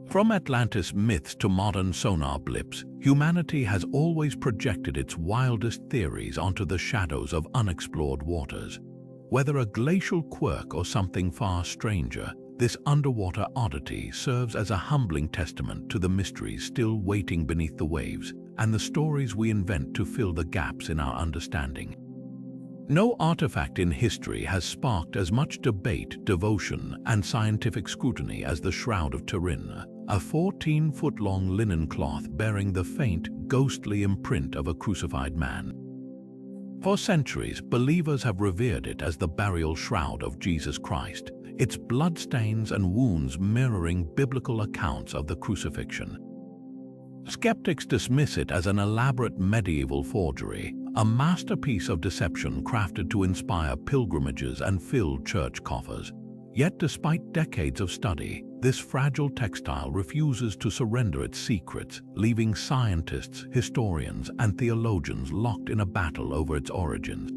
From Atlantis myths to modern sonar blips, humanity has always projected its wildest theories onto the shadows of unexplored waters. Whether a glacial quirk or something far stranger, this underwater oddity serves as a humbling testament to the mysteries still waiting beneath the waves and the stories we invent to fill the gaps in our understanding. No artifact in history has sparked as much debate, devotion, and scientific scrutiny as the Shroud of Turin, a 14-foot-long linen cloth bearing the faint, ghostly imprint of a crucified man. For centuries, believers have revered it as the burial shroud of Jesus Christ, its bloodstains and wounds mirroring biblical accounts of the crucifixion. Skeptics dismiss it as an elaborate medieval forgery, a masterpiece of deception crafted to inspire pilgrimages and fill church coffers. Yet, despite decades of study, this fragile textile refuses to surrender its secrets, leaving scientists, historians, and theologians locked in a battle over its origins.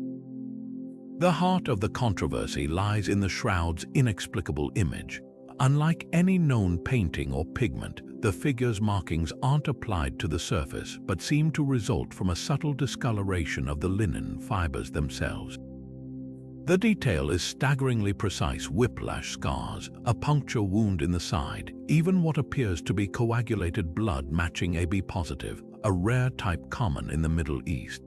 The heart of the controversy lies in the shroud's inexplicable image. Unlike any known painting or pigment, the figure's markings aren't applied to the surface but seem to result from a subtle discoloration of the linen fibers themselves. The detail is staggeringly precise: whiplash scars, a puncture wound in the side, even what appears to be coagulated blood matching AB positive, a rare type common in the Middle East.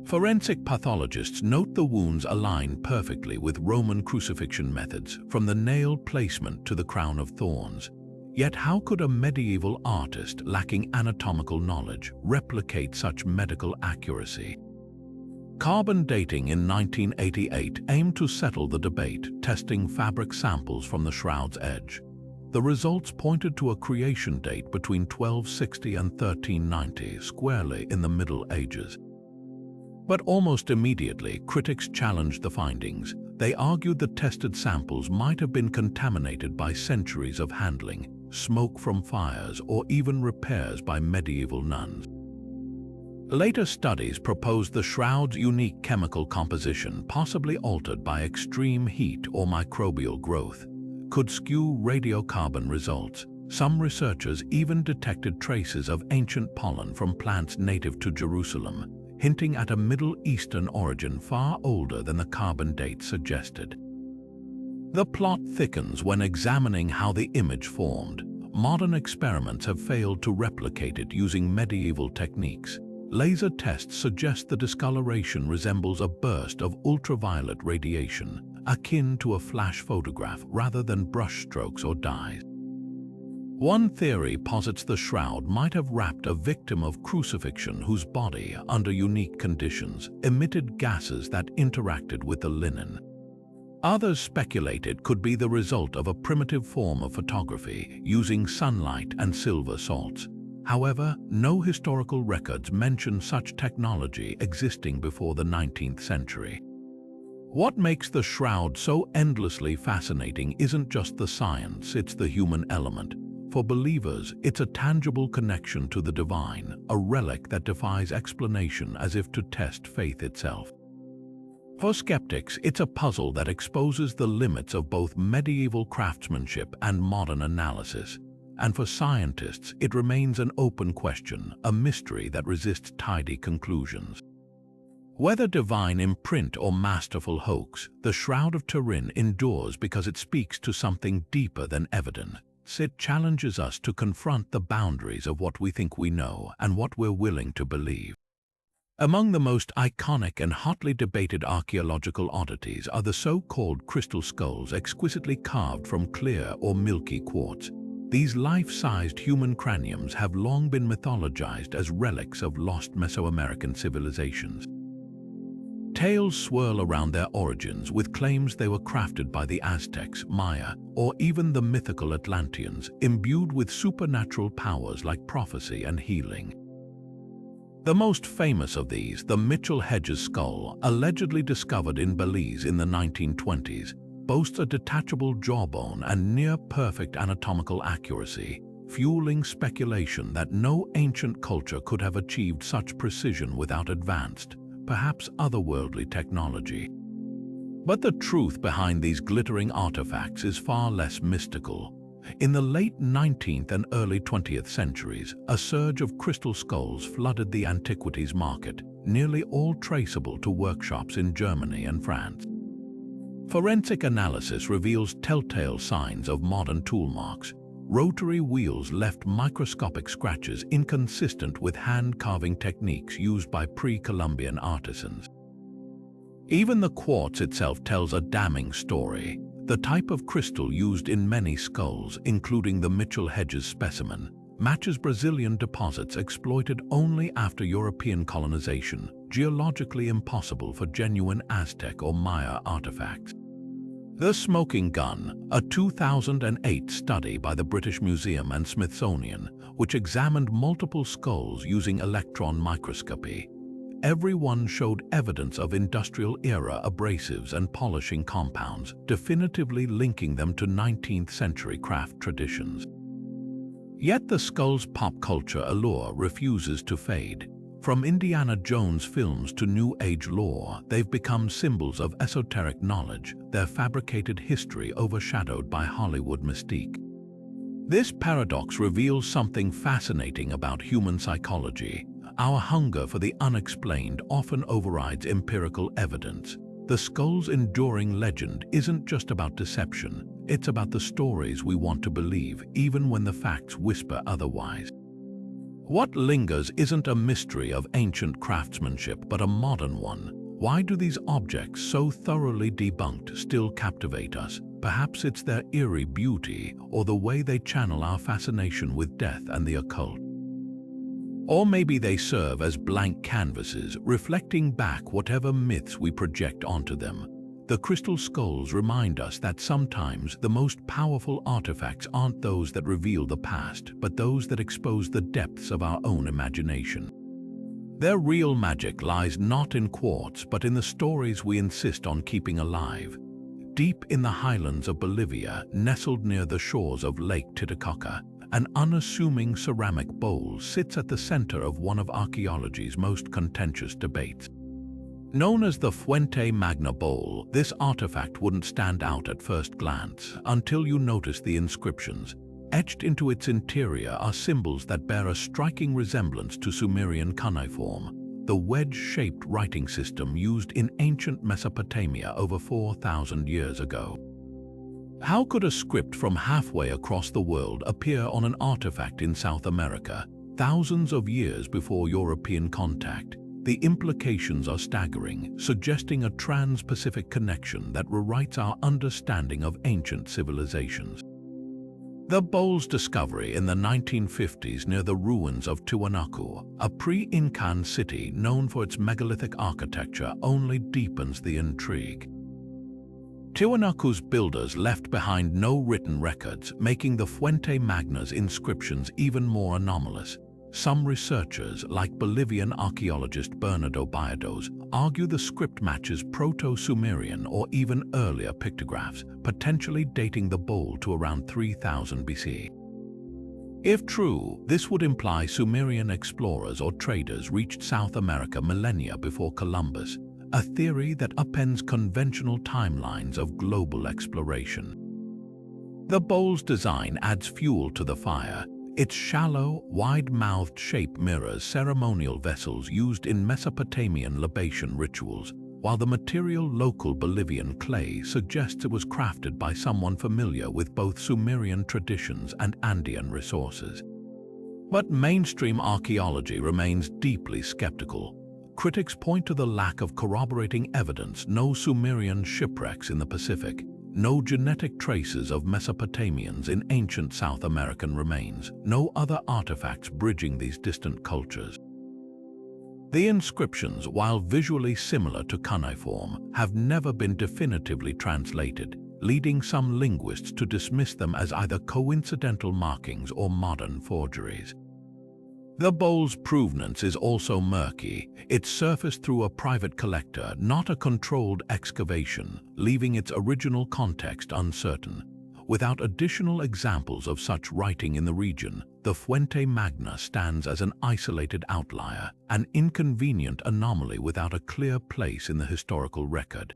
Forensic pathologists note the wounds align perfectly with Roman crucifixion methods, from the nail placement to the crown of thorns. Yet how could a medieval artist lacking anatomical knowledge replicate such medical accuracy? Carbon dating in 1988 aimed to settle the debate, testing fabric samples from the shroud's edge. The results pointed to a creation date between 1260 and 1390, squarely in the Middle Ages. But almost immediately, critics challenged the findings. They argued the tested samples might have been contaminated by centuries of handling, smoke from fires, or even repairs by medieval nuns. Later studies proposed the shroud's unique chemical composition, possibly altered by extreme heat or microbial growth, could skew radiocarbon results. Some researchers even detected traces of ancient pollen from plants native to Jerusalem, hinting at a Middle Eastern origin far older than the carbon date suggested. The plot thickens when examining how the image formed. Modern experiments have failed to replicate it using medieval techniques. Laser tests suggest the discoloration resembles a burst of ultraviolet radiation, akin to a flash photograph rather than brushstrokes or dyes. One theory posits the shroud might have wrapped a victim of crucifixion whose body, under unique conditions, emitted gases that interacted with the linen. Others speculate it could be the result of a primitive form of photography using sunlight and silver salts. However, no historical records mention such technology existing before the 19th century. What makes the shroud so endlessly fascinating isn't just the science, it's the human element. For believers, it's a tangible connection to the divine, a relic that defies explanation as if to test faith itself. For skeptics, it's a puzzle that exposes the limits of both medieval craftsmanship and modern analysis. And for scientists, it remains an open question, a mystery that resists tidy conclusions. Whether divine imprint or masterful hoax, the Shroud of Turin endures because it speaks to something deeper than evidence. It challenges us to confront the boundaries of what we think we know and what we're willing to believe. Among the most iconic and hotly debated archaeological oddities are the so-called crystal skulls exquisitely carved from clear or milky quartz. These life-sized human craniums have long been mythologized as relics of lost Mesoamerican civilizations. Tales swirl around their origins with claims they were crafted by the Aztecs, Maya, or even the mythical Atlanteans, imbued with supernatural powers like prophecy and healing. The most famous of these, the Mitchell-Hedges skull, allegedly discovered in Belize in the 1920s, boasts a detachable jawbone and near-perfect anatomical accuracy, fueling speculation that no ancient culture could have achieved such precision without advanced, perhaps otherworldly technology. But the truth behind these glittering artifacts is far less mystical. In the late 19th and early 20th centuries, a surge of crystal skulls flooded the antiquities market, nearly all traceable to workshops in Germany and France. Forensic analysis reveals telltale signs of modern tool marks. Rotary wheels left microscopic scratches inconsistent with hand-carving techniques used by pre-Columbian artisans. Even the quartz itself tells a damning story. The type of crystal used in many skulls, including the Mitchell-Hedges specimen, matches Brazilian deposits exploited only after European colonization, geologically impossible for genuine Aztec or Maya artifacts. The Smoking Gun, a 2008 study by the British Museum and Smithsonian, which examined multiple skulls using electron microscopy. Every one showed evidence of industrial-era abrasives and polishing compounds, definitively linking them to 19th century craft traditions. Yet the skull's pop culture allure refuses to fade. From Indiana Jones films to New Age lore, they've become symbols of esoteric knowledge, their fabricated history overshadowed by Hollywood mystique. This paradox reveals something fascinating about human psychology. Our hunger for the unexplained often overrides empirical evidence. The skull's enduring legend isn't just about deception, it's about the stories we want to believe, even when the facts whisper otherwise. What lingers isn't a mystery of ancient craftsmanship, but a modern one. Why do these objects, so thoroughly debunked, still captivate us? Perhaps it's their eerie beauty, or the way they channel our fascination with death and the occult. Or maybe they serve as blank canvases, reflecting back whatever myths we project onto them. The crystal skulls remind us that sometimes the most powerful artifacts aren't those that reveal the past, but those that expose the depths of our own imagination. Their real magic lies not in quartz but in the stories we insist on keeping alive. Deep in the highlands of Bolivia, nestled near the shores of Lake Titicaca, an unassuming ceramic bowl sits at the center of one of archaeology's most contentious debates. Known as the Fuente Magna bowl, this artifact wouldn't stand out at first glance until you notice the inscriptions. Etched into its interior are symbols that bear a striking resemblance to Sumerian cuneiform, the wedge-shaped writing system used in ancient Mesopotamia over 4,000 years ago. How could a script from halfway across the world appear on an artifact in South America, thousands of years before European contact? The implications are staggering, suggesting a trans-Pacific connection that rewrites our understanding of ancient civilizations. The bowl's discovery in the 1950s near the ruins of Tiwanaku, a pre-Incan city known for its megalithic architecture, only deepens the intrigue. Tiwanaku's builders left behind no written records, making the Fuente Magna's inscriptions even more anomalous. Some researchers, like Bolivian archaeologist Bernardo Biados, argue the script matches Proto-Sumerian or even earlier pictographs, potentially dating the bowl to around 3000 BC. If true, this would imply Sumerian explorers or traders reached South America millennia before Columbus, a theory that upends conventional timelines of global exploration. The bowl's design adds fuel to the fire. Its shallow, wide-mouthed shape mirrors ceremonial vessels used in Mesopotamian libation rituals, while the material, local Bolivian clay, suggests it was crafted by someone familiar with both Sumerian traditions and Andean resources. But mainstream archaeology remains deeply skeptical. Critics point to the lack of corroborating evidence: no Sumerian shipwrecks in the Pacific, no genetic traces of Mesopotamians in ancient South American remains, no other artifacts bridging these distant cultures. The inscriptions, while visually similar to cuneiform, have never been definitively translated, leading some linguists to dismiss them as either coincidental markings or modern forgeries. The bowl's provenance is also murky. It surfaced through a private collector, not a controlled excavation, leaving its original context uncertain. Without additional examples of such writing in the region, the Fuente Magna stands as an isolated outlier, an inconvenient anomaly without a clear place in the historical record.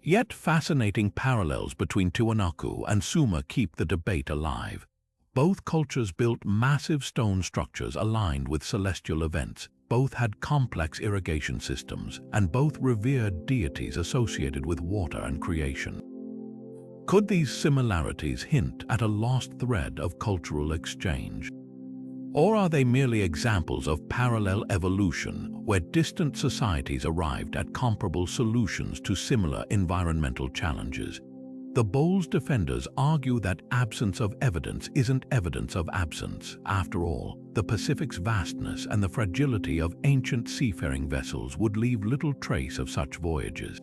Yet fascinating parallels between Tiwanaku and Sumer keep the debate alive. Both cultures built massive stone structures aligned with celestial events, both had complex irrigation systems, and both revered deities associated with water and creation. Could these similarities hint at a lost thread of cultural exchange? Or are they merely examples of parallel evolution, where distant societies arrived at comparable solutions to similar environmental challenges? The bowl's defenders argue that absence of evidence isn't evidence of absence. After all, the Pacific's vastness and the fragility of ancient seafaring vessels would leave little trace of such voyages.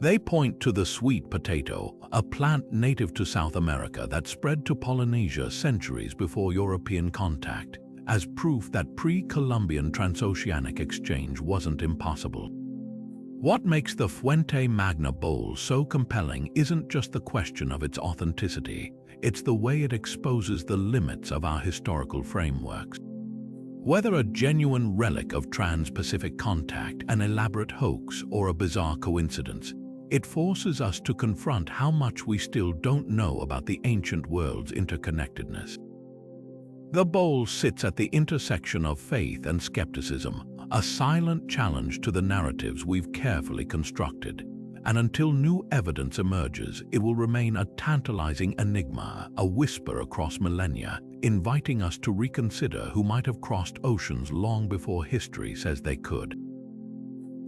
They point to the sweet potato, a plant native to South America that spread to Polynesia centuries before European contact, as proof that pre-Columbian transoceanic exchange wasn't impossible. What makes the Fuente Magna bowl so compelling isn't just the question of its authenticity, it's the way it exposes the limits of our historical frameworks. Whether a genuine relic of trans-Pacific contact, an elaborate hoax, or a bizarre coincidence, it forces us to confront how much we still don't know about the ancient world's interconnectedness. The bowl sits at the intersection of faith and skepticism, a silent challenge to the narratives we've carefully constructed. And until new evidence emerges, it will remain a tantalizing enigma, a whisper across millennia, inviting us to reconsider who might have crossed oceans long before history says they could.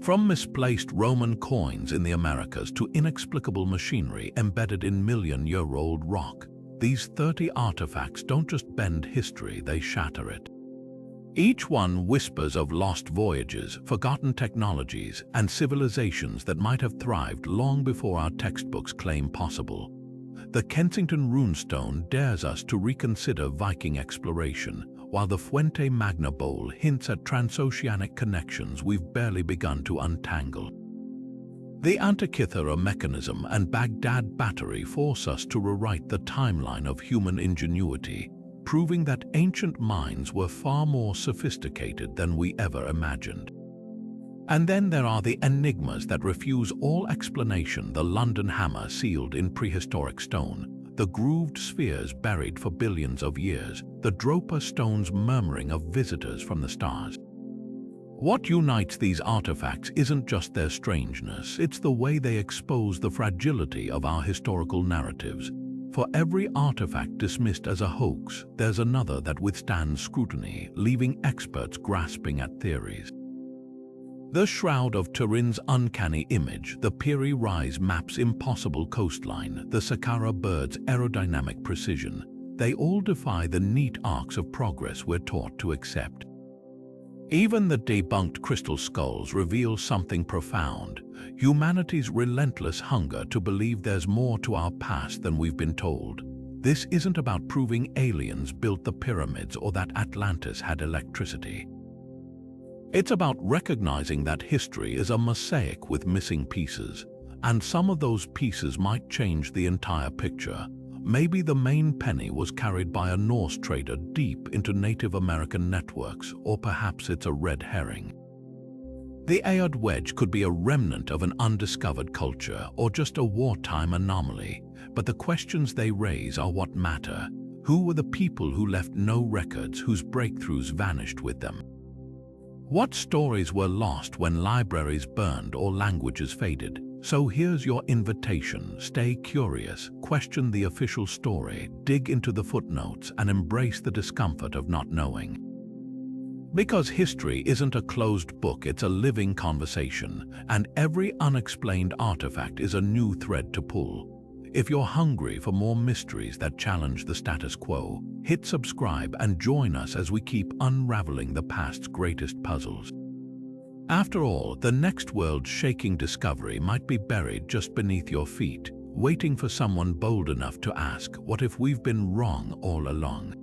From misplaced Roman coins in the Americas to inexplicable machinery embedded in million-year-old rock, these 30 artifacts don't just bend history, they shatter it. Each one whispers of lost voyages, forgotten technologies, and civilizations that might have thrived long before our textbooks claim possible. The Kensington runestone dares us to reconsider Viking exploration, while the Fuente Magna bowl hints at transoceanic connections we've barely begun to untangle. The Antikythera Mechanism and Baghdad Battery force us to rewrite the timeline of human ingenuity, proving that ancient minds were far more sophisticated than we ever imagined. And then there are the enigmas that refuse all explanation: the London hammer sealed in prehistoric stone, the grooved spheres buried for billions of years, the Dropa stones murmuring of visitors from the stars. What unites these artifacts isn't just their strangeness, it's the way they expose the fragility of our historical narratives. For every artifact dismissed as a hoax, there's another that withstands scrutiny, leaving experts grasping at theories. The Shroud of Turin's uncanny image, the Piri Rise map's impossible coastline, the Saqqara bird's aerodynamic precision, they all defy the neat arcs of progress we're taught to accept. Even the debunked crystal skulls reveal something profound: humanity's relentless hunger to believe there's more to our past than we've been told. This isn't about proving aliens built the pyramids or that Atlantis had electricity. It's about recognizing that history is a mosaic with missing pieces, and some of those pieces might change the entire picture. Maybe the main penny was carried by a Norse trader deep into Native American networks, or perhaps it's a red herring. The Ayod wedge could be a remnant of an undiscovered culture, or just a wartime anomaly, but the questions they raise are what matter. Who were the people who left no records, whose breakthroughs vanished with them? What stories were lost when libraries burned or languages faded? So here's your invitation: stay curious, question the official story, dig into the footnotes, and embrace the discomfort of not knowing. Because history isn't a closed book, it's a living conversation, and every unexplained artifact is a new thread to pull. If you're hungry for more mysteries that challenge the status quo, hit subscribe and join us as we keep unraveling the past's greatest puzzles. After all, the next world-shaking discovery might be buried just beneath your feet, waiting for someone bold enough to ask, what if we've been wrong all along?